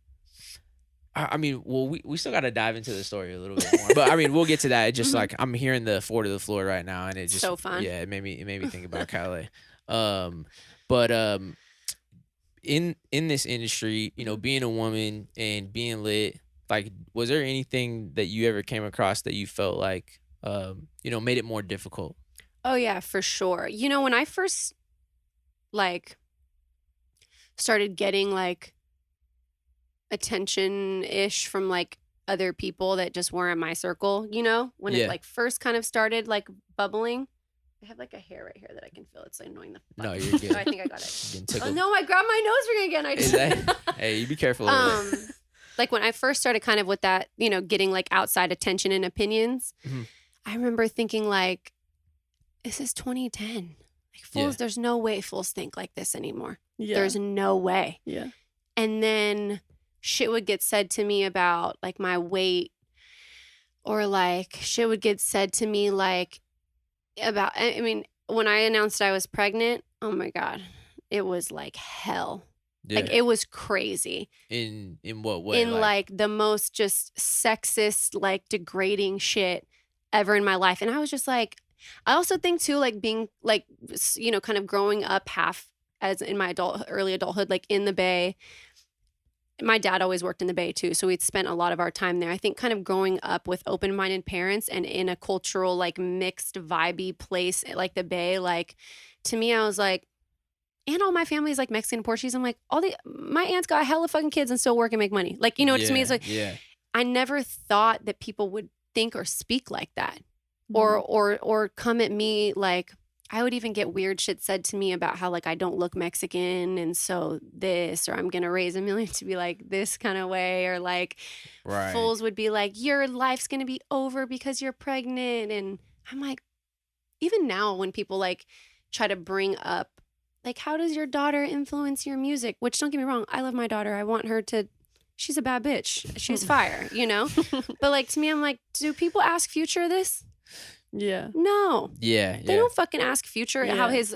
I mean, well, we still got to dive into the story a little bit more, but I mean, we'll get to that. It just like I'm hearing the 4 to the floor right now, and it just so fun. Yeah, it made me think about Calais. But in this industry, being a woman and being lit, like, was there anything that you ever came across that you felt like made it more difficult? Oh yeah, for sure. When I first like started getting like attention-ish from like other people that just weren't my circle, when Yeah. it like first kind of started like bubbling. I have like a hair right here that I can feel. It's annoying the fuck. No, you're good. Oh, I think I got it. Getting Oh tickled. no, I grabbed my nose ring again. Is that, hey, you be careful. Of that. Like when I first started kind of with that, getting like outside attention and opinions, Mhm. I remember thinking like, this is 2010. Like fools, there's no way fools think like this anymore. Yeah. There's no way. Yeah. And then shit would get said to me about like my weight, or like shit would get said to me like about, I mean, when I announced I was pregnant, oh my God, it was like hell. Yeah. Like it was crazy. In what way? In like the most just sexist, like degrading shit ever in my life. And I was just like, I also think too, like being like, kind of growing up half as in my early adulthood, like in the Bay. My dad always worked in the Bay too, so we'd spent a lot of our time there. I think kind of growing up with open-minded parents and in a cultural, like mixed vibey place like the Bay, like to me, I was like, and all my family is like Mexican and Portuguese. I'm like, my aunts got hella fucking kids and still work and make money. Like, to me, it's like, I never thought that people would think or speak like that, or come at me like. I would even get weird shit said to me about how like I don't look Mexican and so this, or I'm gonna raise Amelia to be like this kind of way, or like fools would be like, your life's gonna be over because you're pregnant. And I'm like, even now when people like try to bring up like, how does your daughter influence your music? Which, don't get me wrong, I love my daughter. I want her to, she's a bad bitch. She's fire, But like to me, I'm like, do people ask Future this? Yeah. No. Yeah. They don't fucking ask Future how his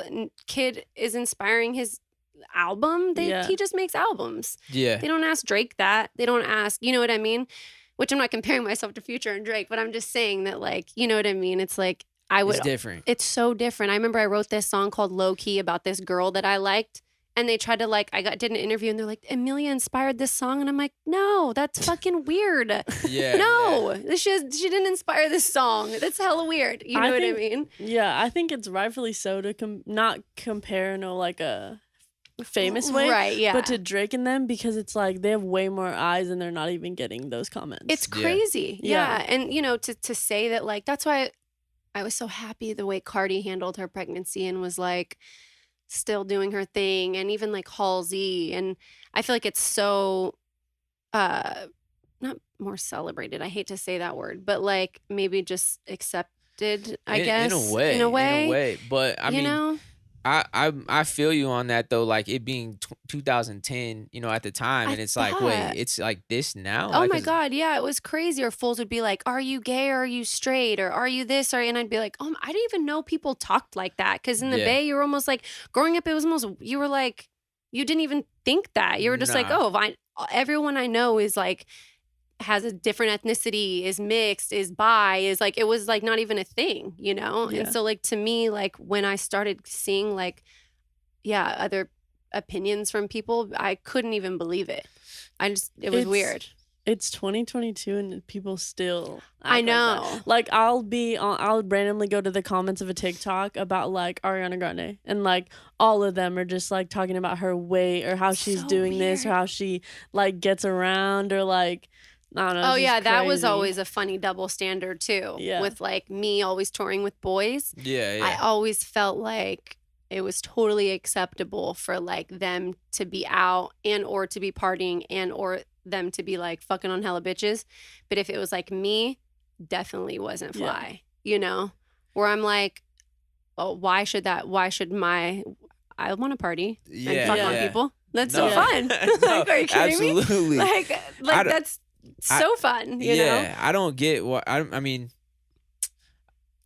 kid is inspiring his album. He just makes albums. Yeah. They don't ask Drake that. They don't ask, you know what I mean? Which I'm not comparing myself to Future and Drake, but I'm just saying that, like, you know what I mean? It's like It's different. It's so different. I remember I wrote this song called Low Key about this girl that I liked. And they tried to did an interview and they're like, Amelia inspired this song. And I'm like, no, that's fucking weird. Yeah. No, she didn't inspire this song. That's hella weird. You know what I mean? Yeah, I think it's rightfully so to not compare in like a famous way. Right, yeah. But to Drake and them, because it's like they have way more eyes and they're not even getting those comments. It's crazy. Yeah. And, to say that, like, that's why I was so happy the way Cardi handled her pregnancy and was like, still doing her thing, and even like Halsey, and I feel like it's so not more celebrated, I hate to say that word, but like maybe just accepted, I guess in a way, but I mean I feel you on that though, like it being 2010, at the time, and it's like, wait, it's like this now? Oh like, my God, yeah, it was crazy. Or fools would be like, are you gay or are you straight or are you this? And I'd be like, I didn't even know people talked like that. Because in the Bay, you were almost like, growing up, it was almost, you were like, you didn't even think that. You were just like, everyone I know is like, has a different ethnicity, is mixed, is bi, is like, it was like not even a thing, Yeah. And so like to me, like when I started seeing like, other opinions from people, I couldn't even believe it. It was weird. It's 2022 and people still I know. Like I'll randomly go to the comments of a TikTok about like Ariana Grande, and like all of them are just like talking about her weight or how she's So doing this or how she like gets around, or like I don't know. Oh yeah, that was crazy. always a funny double standard too. Yeah. With like me always touring with boys. Yeah. I always felt like it was totally acceptable for like them to be out and or to be partying and or them to be like fucking on hella bitches. But if it was like me, definitely wasn't fly. Where I'm like, well, why should I want to party and fuck on people. That's so fun. Like, are you kidding absolutely. me? Like that's so fun, you know? I don't get what I mean.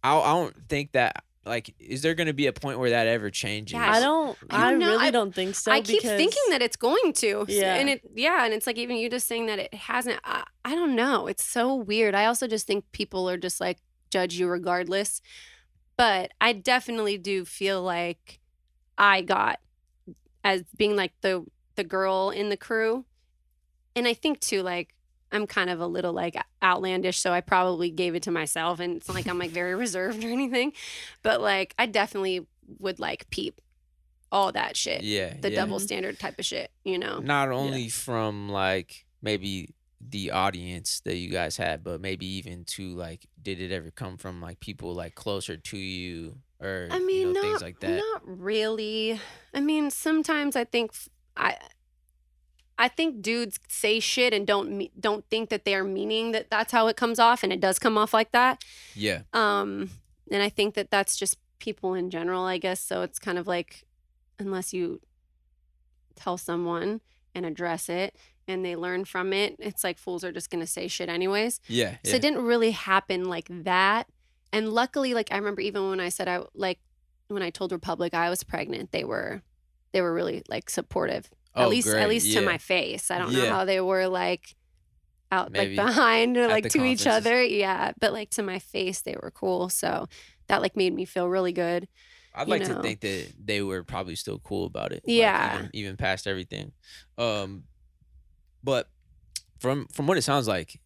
I don't think that, like, is there going to be a point where that ever changes? Yeah, I really don't think so. I keep thinking that it's going to. Yeah. And it's like even you just saying that it hasn't. I don't know. It's so weird. I also just think people are just like judge you regardless. But I definitely do feel like I got as being like the girl in the crew. And I think too, like, I'm kind of a little like outlandish, so I probably gave it to myself, and it's not like I'm like very reserved or anything, but like I definitely would like peep all that shit. Yeah. The yeah. double standard type of shit, you know? Not only from like maybe the audience that you guys had, but maybe even to like, did it ever come from like people like closer to you, or I mean, things like that? Not really. I mean, sometimes I think I think dudes say shit and don't think that they are meaning that that's how it comes off, and it does come off like that. Yeah. And I think that that's just people in general, I guess. So it's kind of like, unless you tell someone and address it and they learn from it, it's like fools are just gonna say shit anyways. Yeah. So it didn't really happen like that. And luckily, like I remember even when I said when I told Republic I was pregnant, they were really like supportive. At least to my face. I don't know how they were like out Maybe like behind or like to each conferences. other. Yeah. But like to my face, they were cool. So that like made me feel really good. I'd like to think that they were probably still cool about it. Yeah. Like, even past everything. But from what it sounds like,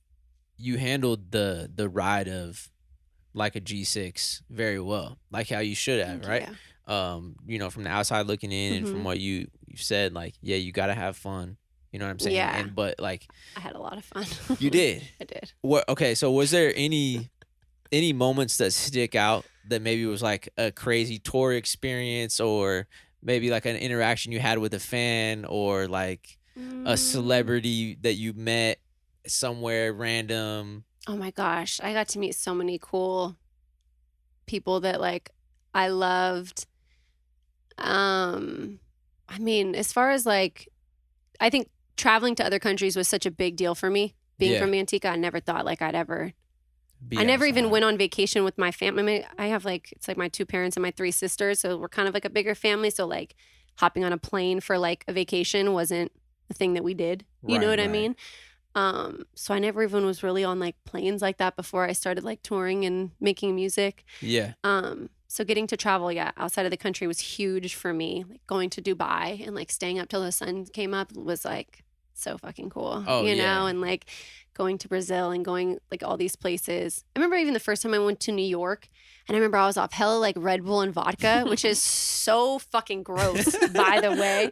you handled the ride of like a G6 very well, like how you should have, right? Yeah. From the outside looking in, and from what you said, like, yeah, you got to have fun. You know what I'm saying? Yeah. But like, I had a lot of fun. you did. I did. What? Okay. So was there any moments that stick out that maybe was like a crazy tour experience, or maybe like an interaction you had with a fan, or like a celebrity that you met somewhere random? Oh my gosh. I got to meet so many cool people that like I loved. I mean, as far as like, I think traveling to other countries was such a big deal for me. Being from Antigua, I never thought like I'd ever. I never even went on vacation with my family. I mean, I have like, it's like my 2 parents and my 3 sisters, so we're kind of like a bigger family. So like hopping on a plane for like a vacation wasn't a thing that we did. You know what I mean? So I never even was really on like planes like that before I started like touring and making music. Yeah. So getting to travel, outside of the country was huge for me. Like going to Dubai and like staying up till the sun came up was like so fucking cool. You know, and like going to Brazil and going like all these places. I remember even the first time I went to New York, and I remember I was off hella like Red Bull and vodka, which is so fucking gross, by the way.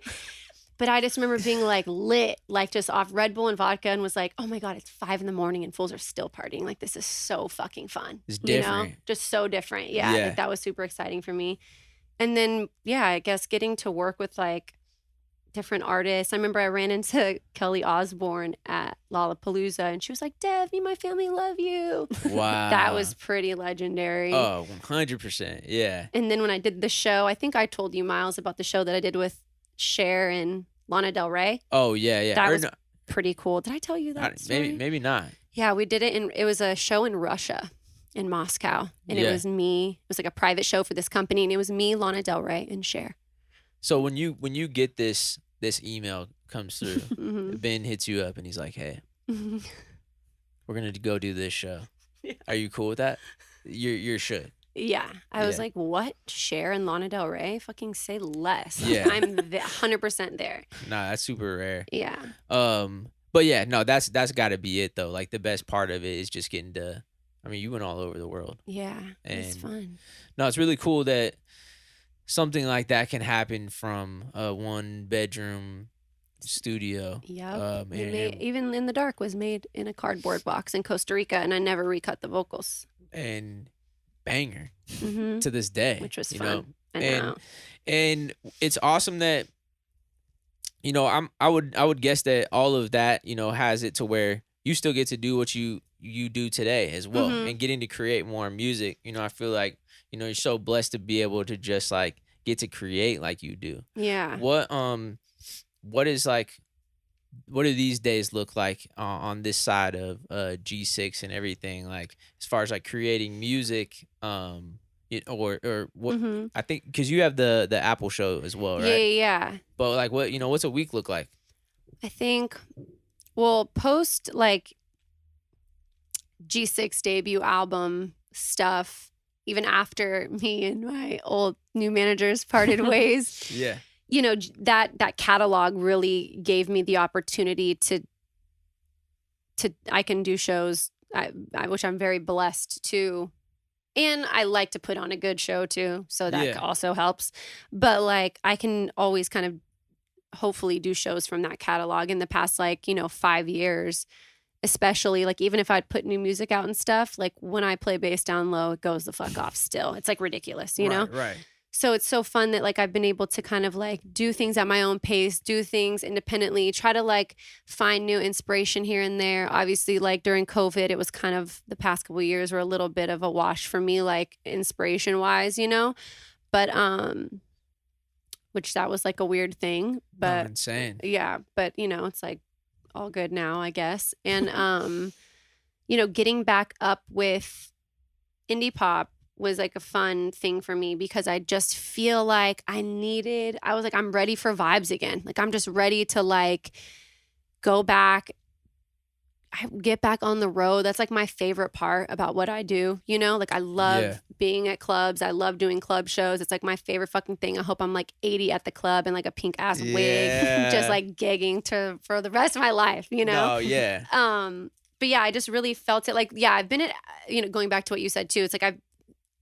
But I just remember being like lit, like just off Red Bull and vodka, and was like, oh my God, it's 5 a.m. and fools are still partying. Like, this is so fucking fun. It's different. You know? Just so different. Yeah. Like, that was super exciting for me. And then, I guess getting to work with like different artists. I remember I ran into Kelly Osbourne at Lollapalooza, and she was like, Dev, me and my family love you. Wow. That was pretty legendary. Oh, 100%. Yeah. And then when I did the show, I think I told you, Miles, about the show that I did with Cher and Lana Del Rey. Oh, yeah. That was pretty cool. Did I tell you that story? Maybe not. Yeah, we did it, and it was a show in Russia, in Moscow. And it was me. It was like a private show for this company, and it was me, Lana Del Rey, and Cher. So when you get this email comes through, Ben hits you up and he's like, hey, we're going to go do this show. Yeah. Are you cool with that? You should. Yeah. I was like, what? Cher and Lana Del Rey? Fucking say less. Yeah. I'm 100% there. Nah, that's super rare. Yeah. But yeah, no, that's got to be it though. Like the best part of it is just getting to, I mean, you went all over the world. Yeah. It's fun. No, it's really cool that something like that can happen from a 1-bedroom studio. Yeah. Even In the Dark was made in a cardboard box in Costa Rica, and I never recut the vocals. And banger to this day, which was fun. Know? And it's awesome that I would guess that all of that has it to where you still get to do what you do today as well, and getting to create more music. I feel like you're so blessed to be able to just like get to create like you do. Yeah. What do these days look like on this side of G6 and everything, like as far as like creating music, or what? I think because you have the Apple show as well, right? Yeah. But like what's a week look like? I think, well, post like G6 debut album stuff, even after me and my old new managers parted ways. Yeah. That catalog really gave me the opportunity to I can do shows, which I'm very blessed to. And I like to put on a good show too. So that also helps. But like I can always kind of hopefully do shows from that catalog in the past, like, 5 years, especially like even if I'd put new music out and stuff, like when I play bass down low, it goes the fuck off still. It's like ridiculous, you know? Right. So it's so fun that like I've been able to kind of like do things at my own pace, do things independently, try to like find new inspiration here and there. Obviously, like during COVID, it was kind of the past couple of years were a little bit of a wash for me, like inspiration wise, but which that was like a weird thing, but insane. Yeah, but it's like all good now, I guess. And getting back up with indie pop was like a fun thing for me because I just feel like I was like, I'm ready for vibes again. Like I'm just ready to like go back, get back on the road. That's like my favorite part about what I do. Like I love being at clubs. I love doing club shows. It's like my favorite fucking thing. I hope I'm like 80 at the club in like a pink ass wig, just like gigging for the rest of my life, Oh, yeah. But yeah, I just really felt it. Like, yeah, I've been at, going back to what you said too. It's like I've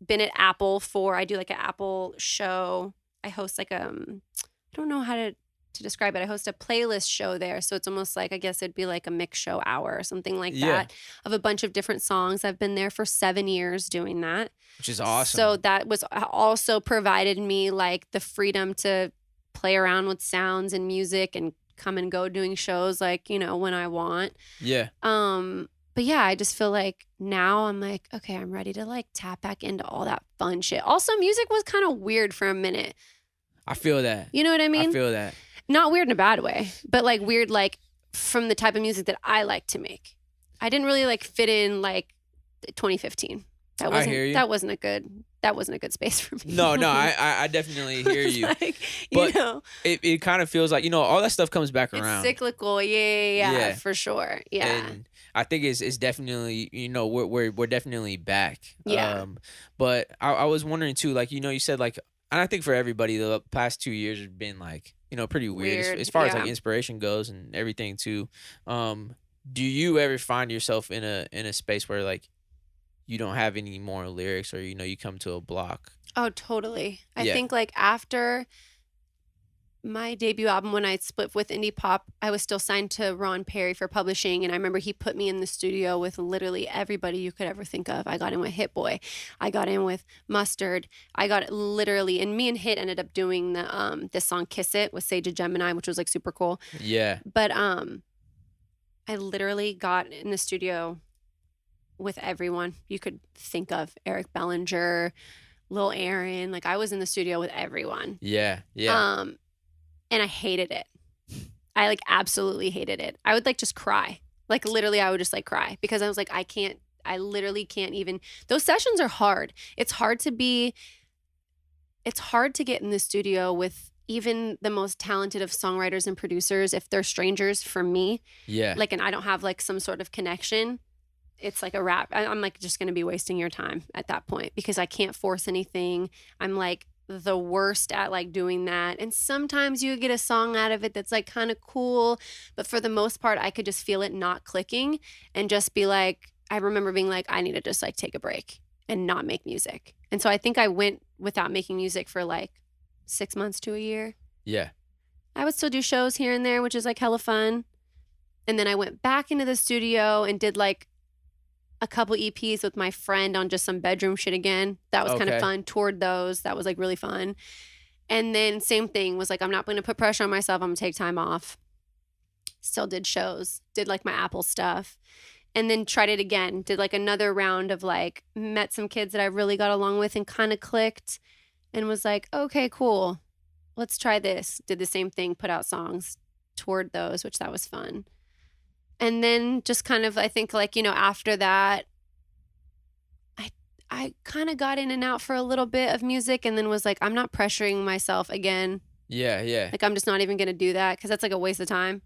been at Apple I do like an Apple show. I host like I don't know how to describe it. I host a playlist show there. So it's almost like, I guess it'd be like a mix show hour or something like that of a bunch of different songs. I've been there for 7 years doing that. Which is awesome. So that was also provided me like the freedom to play around with sounds and music and come and go doing shows like, when I want. Yeah. But yeah, I just feel like now I'm like, okay, I'm ready to like tap back into all that fun shit. Also, music was kind of weird for a minute. I feel that. You know what I mean? I feel that. Not weird in a bad way, but like weird, like from the type of music that I like to make. I didn't really like fit in like 2015. I hear you. That wasn't a good space for me. No, I definitely hear you. Like, but it kind of feels like, all that stuff comes back around. It's cyclical. Yeah, for sure. Yeah. And I think it's definitely, we're definitely back. Yeah. But I was wondering too, like, you said like, and I think for everybody, the past 2 years have been like, pretty weird as far as like inspiration goes and everything too. Do you ever find yourself in a space where like you don't have any more lyrics or, you come to a block? Oh, totally. I think like after my debut album, when I split with Indie Pop, I was still signed to Ron Perry for publishing. And I remember he put me in the studio with literally everybody you could ever think of. I got in with Hit Boy. I got in with Mustard. I got literally, and me and Hit ended up doing this song Kiss It with Sage of Gemini, which was like super cool. Yeah. But I literally got in the studio with everyone you could think of. Eric Bellinger, Lil Aaron. Like I was in the studio with everyone. Yeah. And I hated it. I like absolutely hated it. I would like just cry. Like literally I would just like cry because I was like, I literally can't even, those sessions are hard. It's hard to get in the studio with even the most talented of songwriters and producers if they're strangers for me. Yeah. Like, and I don't have like some sort of connection. It's like a wrap. I'm like just going to be wasting your time at that point because I can't force anything. I'm like the worst at like doing that. And sometimes you get a song out of it that's like kind of cool. But for the most part, I could just feel it not clicking and just be like, I remember being like, I need to just like take a break and not make music. And so I think I went without making music for like 6 months to a year. Yeah. I would still do shows here and there, which is like hella fun. And then I went back into the studio and did like a couple EPs with my friend on just some bedroom shit again. That was kind of fun. Toured those. That was like really fun. And then same thing was like, I'm not going to put pressure on myself. I'm going to take time off. Still did shows. Did like my Apple stuff. And then tried it again. Did like another round of like, met some kids that I really got along with and kind of clicked. And was like, okay, cool. Let's try this. Did the same thing. Put out songs. Toured those, which that was fun. And then just kind of, I think like, after that, I kind of got in and out for a little bit of music and then was like, I'm not pressuring myself again. Yeah. Like, I'm just not even going to do that because that's like a waste of time.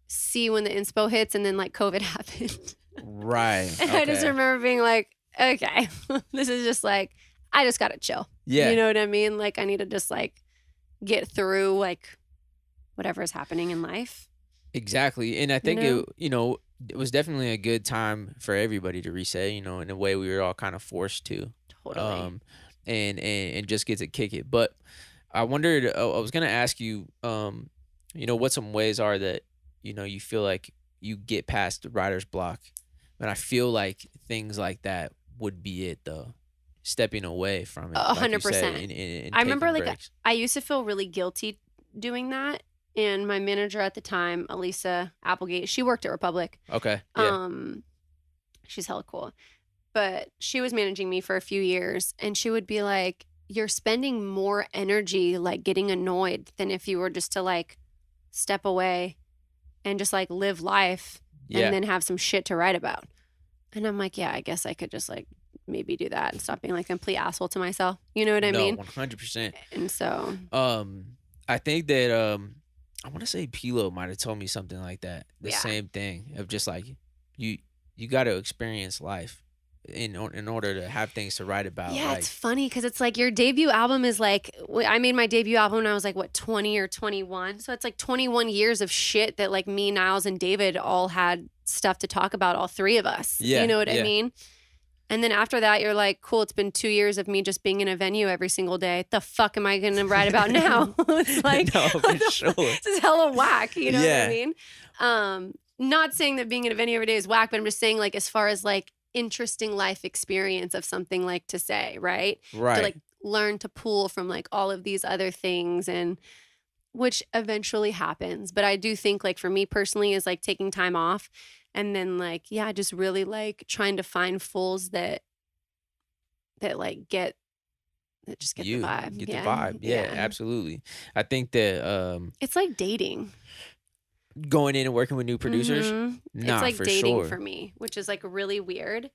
See when the inspo hits and then like COVID happened. Right. And I just remember being like, okay, this is just like, I just got to chill. Yeah. You know what I mean? Like, I need to just like get through like whatever is happening in life. Exactly. And I think, it was definitely a good time for everybody to reset, you know, in a way we were all kind of forced to. Totally. And just get to kick it. But I wondered, I was gonna ask you, you know, what some ways are that, you know, you feel like you get past the writer's block. And I feel like things like that would be it, though. Stepping away from it, like you said, 100%. and I remember taking like breaks. I used to feel really guilty doing that. And my manager at the time, Elisa Applegate, she worked at Republic. Okay, yeah, She's hella cool. But she was managing me for a few years, and she would be like, you're spending more energy like getting annoyed than if you were just to like step away and just like live life yeah. and then have some shit to write about. And I'm like, yeah, I guess I could just like maybe do that and stop being like a complete asshole to myself. You know what I mean? 100%. And so I think that I want to say Pilo might have told me something like that. The Yeah. same thing of just like you got to experience life in order to have things to write about. yeah, Like, it's funny because it's like your debut album is like, I made my debut album when I was like, what, 20 or 21? So it's like 21 years of shit that like me, Niles, and David all had stuff to talk about, all three of us. Yeah, You know what I yeah. mean? And then after that, you're like, cool, it's been 2 years of me just being in a venue every single day. The fuck am I going to write about now? It's like, No, for sure. this is hella whack. You know Yeah. what I mean? Not saying that being in a venue every day is whack, but I'm just saying like as far as like interesting life experience of something like to say, right? Right. To like learn to pull from like all of these other things, and which eventually happens. But I do think like for me personally is like taking time off and then like, yeah, just really like trying to find fools that like that just get you the vibe. get Yeah. the vibe. Yeah, absolutely. I think that It's like dating. going in and working with new producers, Mhm. nah, It's like for dating sure. for me, which is like really weird.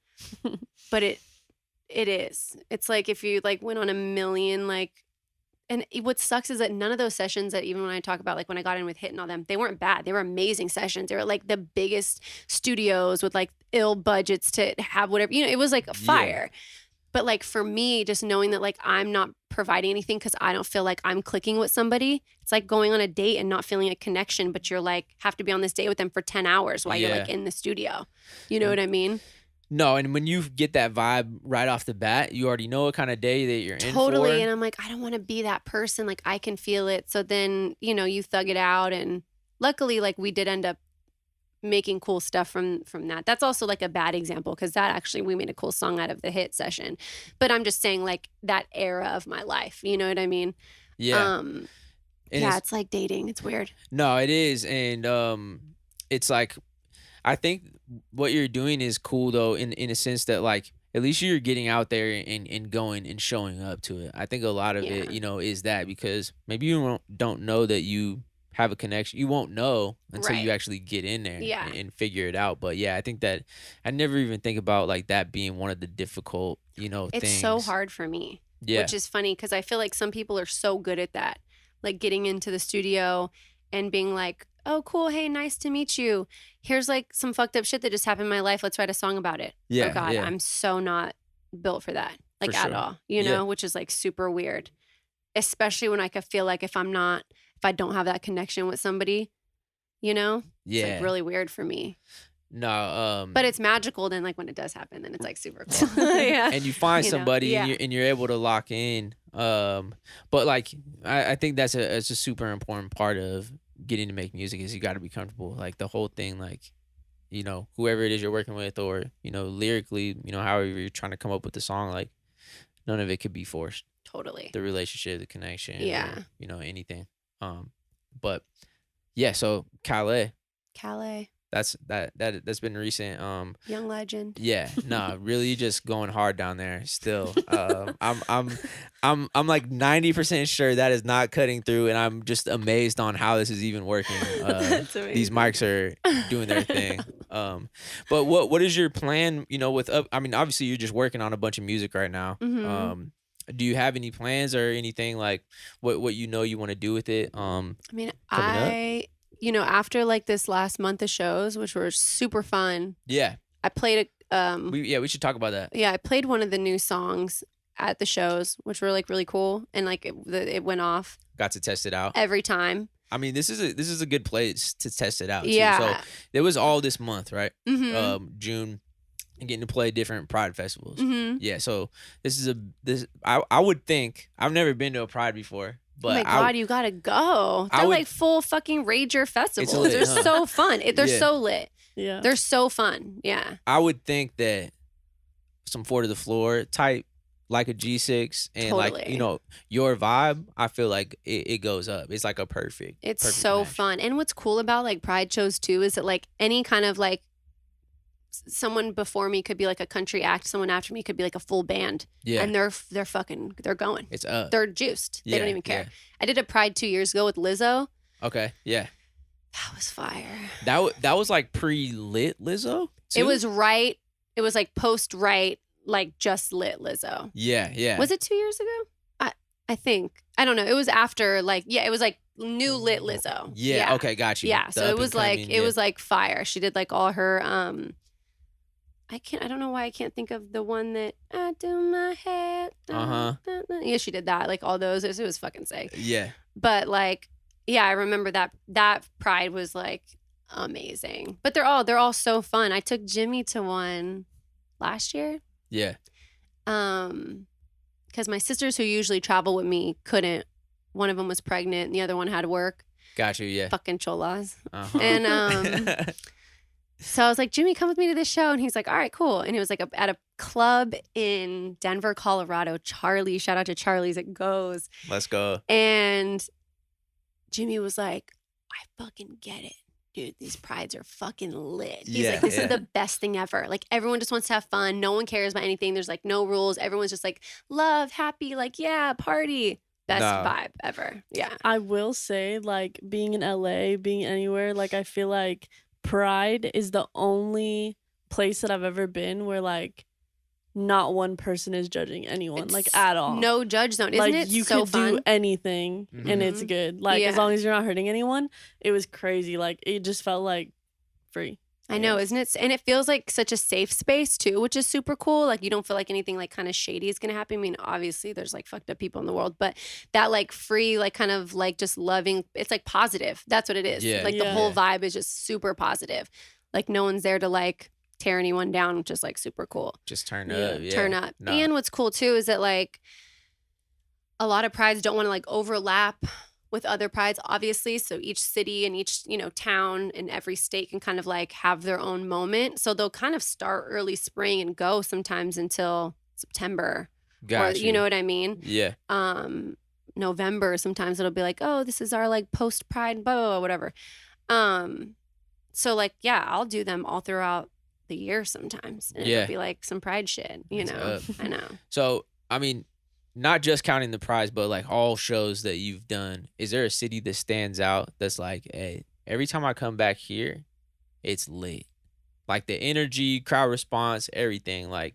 But it is. It's like if you like went on a million like, and what sucks is that none of those sessions that even when I talk about like when I got in with Hit and all them, they weren't bad. They were amazing sessions. They were like the biggest studios with like ill budgets to have whatever, you know, it was like fire. But like for me, just knowing that like I'm not providing anything because I don't feel like I'm clicking with somebody. It's like going on a date and not feeling a connection, but you're like have to be on this date with them for 10 hours while you're like in the studio. You know what I mean? No, and when you get that vibe right off the bat, you already know what kind of day that you're in for. Totally. And I'm like, I don't want to be that person. Like I can feel it. So then, you know, you thug it out. And luckily, like we did end up making cool stuff from that. That's also like a bad example because that actually we made a cool song out of the Hit session. But I'm just saying like that era of my life. You know what I mean? Yeah. And And it's like dating. It's weird. No, it is. And it's like I think what you're doing is cool though, in a sense that like at least you're getting out there and going and showing up to it. I think a lot of it, Yeah. you know, is that because maybe you don't know that you have a connection. You won't know until you Right. actually get in there Yeah. and figure it out. But yeah, I think that I never even think about like that being one of the difficult, you know, It's things. so hard for me. Yeah. Which is funny because I feel like some people are so good at that. Like getting into the studio and being like, oh, cool. Hey, nice to meet you. Here's like some fucked up shit that just happened in my life. Let's write a song about it. Yeah, Oh, God. yeah. I'm so not built for that. Like For at sure. all. You Yeah. know, which is like super weird. Especially when I could feel like if I don't have that connection with somebody, you know? Yeah. It's like really weird for me. No, But it's magical then like when it does happen, then it's like super cool. Yeah. and you find You know, somebody yeah. and you're able to lock in. But like I think that's a super important part of getting to make music is you got to be comfortable. Like the whole thing, like, you know, whoever it is you're working with, or you know, lyrically, you know, however you're trying to come up with the song, like none of it could be forced. Totally. The relationship, the connection, Yeah. or, you know, anything. But yeah, so Calais, Calais, that's been recent. young legend. Yeah, nah, really just going hard down there still. I'm like 90% sure that is not cutting through, and I'm just amazed on how this is even working. That's These amazing. mics are doing their thing. But what is your plan, you know, with I mean, obviously you're just working on a bunch of music right now. Mhm. Do you have any plans or anything like what you know you want to do with it? I mean, coming up? you know, after like this last month of shows, which were super fun, Yeah, I played we should talk about that. I played one of the new songs at the shows, which were like really cool, and like it went off Got to test it out. every time. I mean, this is a good place to test it out. Too. Yeah. So it was all this month, right? Mm-hmm. June, and getting to play different Pride festivals. Mm-hmm. Yeah. So I would think I've never been to a Pride before, but oh my God, you gotta go. They're like full fucking rager festivals. lit, They're huh? so fun. They're Yeah. so lit. Yeah. They're so fun. Yeah. I would think that some 4 to the floor type, like a G6, and like Totally. your vibe. I feel like it goes up. It's like a perfect. It's perfect so match. fun. And what's cool about like Pride shows too is that like any kind of like someone before me could be like a country act, someone after me could be like a full band. Yeah. And they're going. It's up. They're juiced. They don't Yeah, even care. yeah. I did a Pride 2 years ago with Lizzo. Okay. Yeah. That was fire. That was like pre-lit Lizzo. It too? was right. It was like post-right, like just lit Lizzo. Yeah. Yeah. Was it 2 years ago? I think. I don't know. It was after like, yeah, it was like new lit Lizzo. Yeah. Okay. Got you. Yeah. The So up it and was like, coming, it was like fire. She did like all her, I don't know why I can't think of the one that I do my head. Uh-huh. Yeah, she did that. Like all those. It was fucking sick. Yeah. But like, yeah, I remember that Pride was like amazing. But they're all so fun. I took Jimmy to one last year. Yeah. Because my sisters who usually travel with me couldn't. One of them was pregnant and the other one had to work. Got you. Yeah. Fucking cholas. Uh-huh. And so I was like, Jimmy, come with me to this show. And he's like, all right, cool. And he was like at a club in Denver, Colorado. Charlie, shout out to Charlie's, it goes. Let's go. And Jimmy was like, I fucking get it. Dude, these prides are fucking lit. He's Yeah, like, this yeah. is the best thing ever. Like, everyone just wants to have fun. No one cares about anything. There's like no rules. Everyone's just like, love, happy, like, yeah, party. Best No. vibe ever. Yeah. I will say, like, being in LA, being anywhere, like, I feel like Pride is the only place that I've ever been where, like, not one person is judging anyone, It's like, at all. No judge zone. Isn't like, it you so could fun? do anything and it's Mhm. good. Like, as Yeah. long as you're not hurting anyone, it was crazy. Like, it just felt like free. I know, isn't it? And it feels like such a safe space too, which is super cool. Like you don't feel like anything like kind of shady is gonna happen. I mean, obviously there's like fucked up people in the world, but that like free, like kind of like just loving, it's like positive. That's what it is. Yeah. Like the Yeah. whole vibe is just super positive. Like no one's there to like tear anyone down, which is like super cool. Just turn Yeah. up. Yeah. Turn up. No. And what's cool too is that like a lot of prides don't want to like overlap with other prides, obviously. So each city and each, town in every state can kind of like have their own moment. So they'll kind of start early spring and go sometimes until September. Got or you know what I mean? Yeah. November, sometimes it'll be like, oh, this is our like post pride, blah, blah, blah, whatever. So like, yeah, I'll do them all throughout the year sometimes. And Yeah. it'll be like some pride shit, That's up. I know. So, I mean, not just counting the prize, but like all shows that you've done, is there a city that stands out that's like, hey, every time I come back here, it's lit? Like the energy, crowd response, everything. Like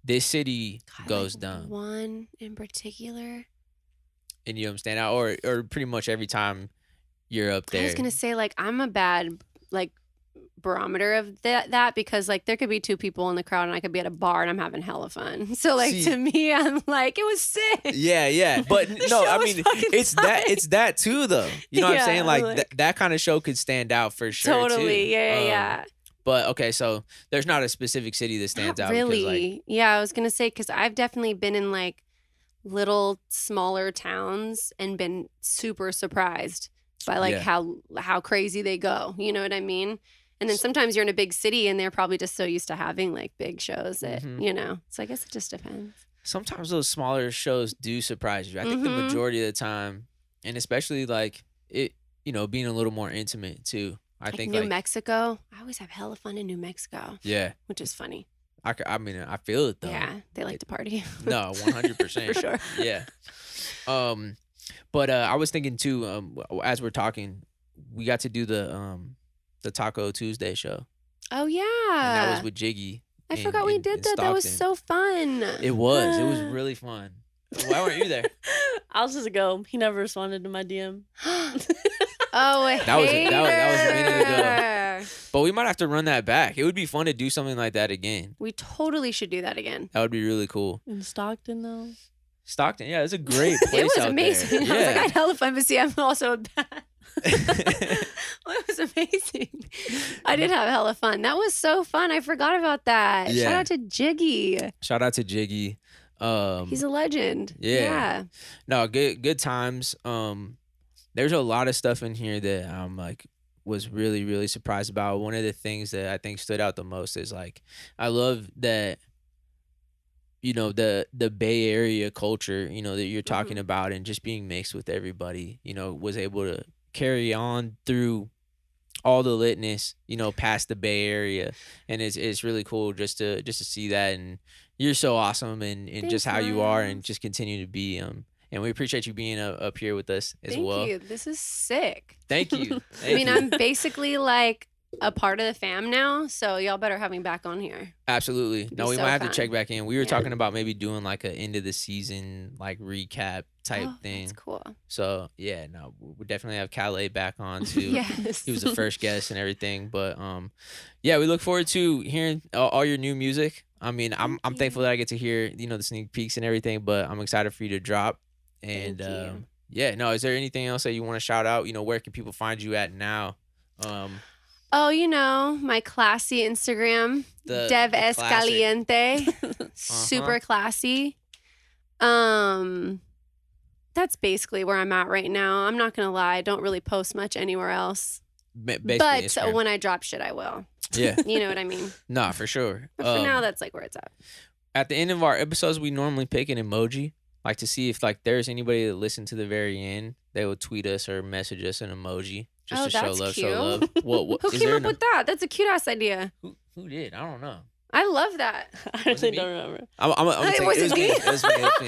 this city God, goes like dumb. One in particular. And you understand that? Or pretty much every time you're up there. I was gonna say like I'm a bad like barometer of that because like there could be two people in the crowd and I could be at a bar and I'm having hella fun. So like See- to me, I'm like it was sick. Yeah. But no, show I was mean, fucking it's fun. that too, though. You know what I'm Yeah, saying? Like, like- that kind of show could stand out for sure. Totally, too. yeah. But okay, so there's not a specific city that stands Not out. really. Because, like, Yeah, I was gonna say because I've definitely been in like little smaller towns and been super surprised by like Yeah. how crazy they go. You know what I mean? And then sometimes you're in a big city and they're probably just so used to having like big shows that Mhm. So I guess it just depends. sometimes those smaller shows do surprise you. I think the Mhm. majority of the time, and especially like it, being a little more intimate too. I Like think New like Mexico. I always have hella fun in New Mexico, yeah, which is funny. I mean I feel it though. Yeah, they like to party. No, 100%. For sure. Yeah. But I was thinking too, as we're talking, we got to do the Taco Tuesday show. Oh yeah. And that was with Jiggy. I in- forgot we in- did in that. That was Stockton. so fun. It was really fun. Why weren't you there? I was just go. He never responded to my DM. Oh, a That was a minute ago. hater. But we might have to run that back. It would be fun to do something like that again. We totally should do that again. That would be really cool. In Stockton, though. Stockton, yeah, it's a great place It was out amazing. there. I was like, I Yeah. had hella fun, but see, I'm also a bad. Well, it was amazing. I did have hella fun. That was so fun. I forgot about that. Yeah. Shout out to Jiggy. Shout out to Jiggy. He's a legend. Yeah. No, good times. There's a lot of stuff in here that I'm like was really, really surprised about. One of the things that I think stood out the most is like I love that, you know, the Bay Area culture, you know, that you're talking about, and just being mixed with everybody, you know, was able to carry on through all the litness, you know, past the Bay Area. And it's really cool just to see that. And you're so awesome, and just how you are, and just continue to be and we appreciate you being up here with us as well. Thank you. This is sick. Thank you. I mean, I'm basically like a part of the fam now, so y'all better have me back on here. Absolutely. No, we so might have to fun. check back in. We were Yeah. talking about maybe doing like a end of the season like recap type thing. That's cool. So yeah, no, we definitely have Calais back on too. Yes. He was the first guest and everything. But yeah, we look forward to hearing all your new music. I mean, I'm thankful that I get to hear, you know, the sneak peeks and everything, but I'm excited for you to drop. And Thank you. yeah, no, is there anything else that you want to shout out? You know, where can people find you at now? Oh, you know, my classy Instagram, The Dev classic. Es Caliente. Super classy. That's basically where I'm at right now. I'm not gonna lie, I don't really post much anywhere else. Basically But Instagram. when I drop shit, I will. Yeah. You know what I mean? Nah, for sure. But for now, that's like where it's at. At the end of our episodes, we normally pick an emoji, like to see if like there's anybody that listened to the very end. They would tweet us or message us an emoji just to show that's love, cute. show love. What Who is came there up with that? That's a cute ass idea. who did? I don't know. I love that. I Was it really me? don't remember. I'm It take, wasn't me. It was me. It was me.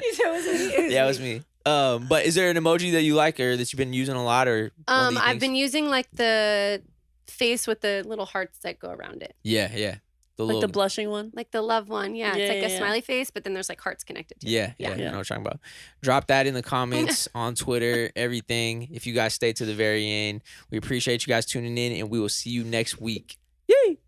You said it wasn't me? Yeah, it was me. But is there an emoji that you like or that you've been using a lot, or one that you I've think's- been using like the face with the little hearts that go around it. Yeah. The Like little the blushing one. Like the love one. Yeah. Yeah, It's like yeah, a yeah. smiley face, but then there's like hearts connected to it. Yeah, Yeah. you know Yeah. what I'm talking about. Drop that in the comments on Twitter, everything. If you guys stay to the very end, we appreciate you guys tuning in, and we will see you next week. Yay!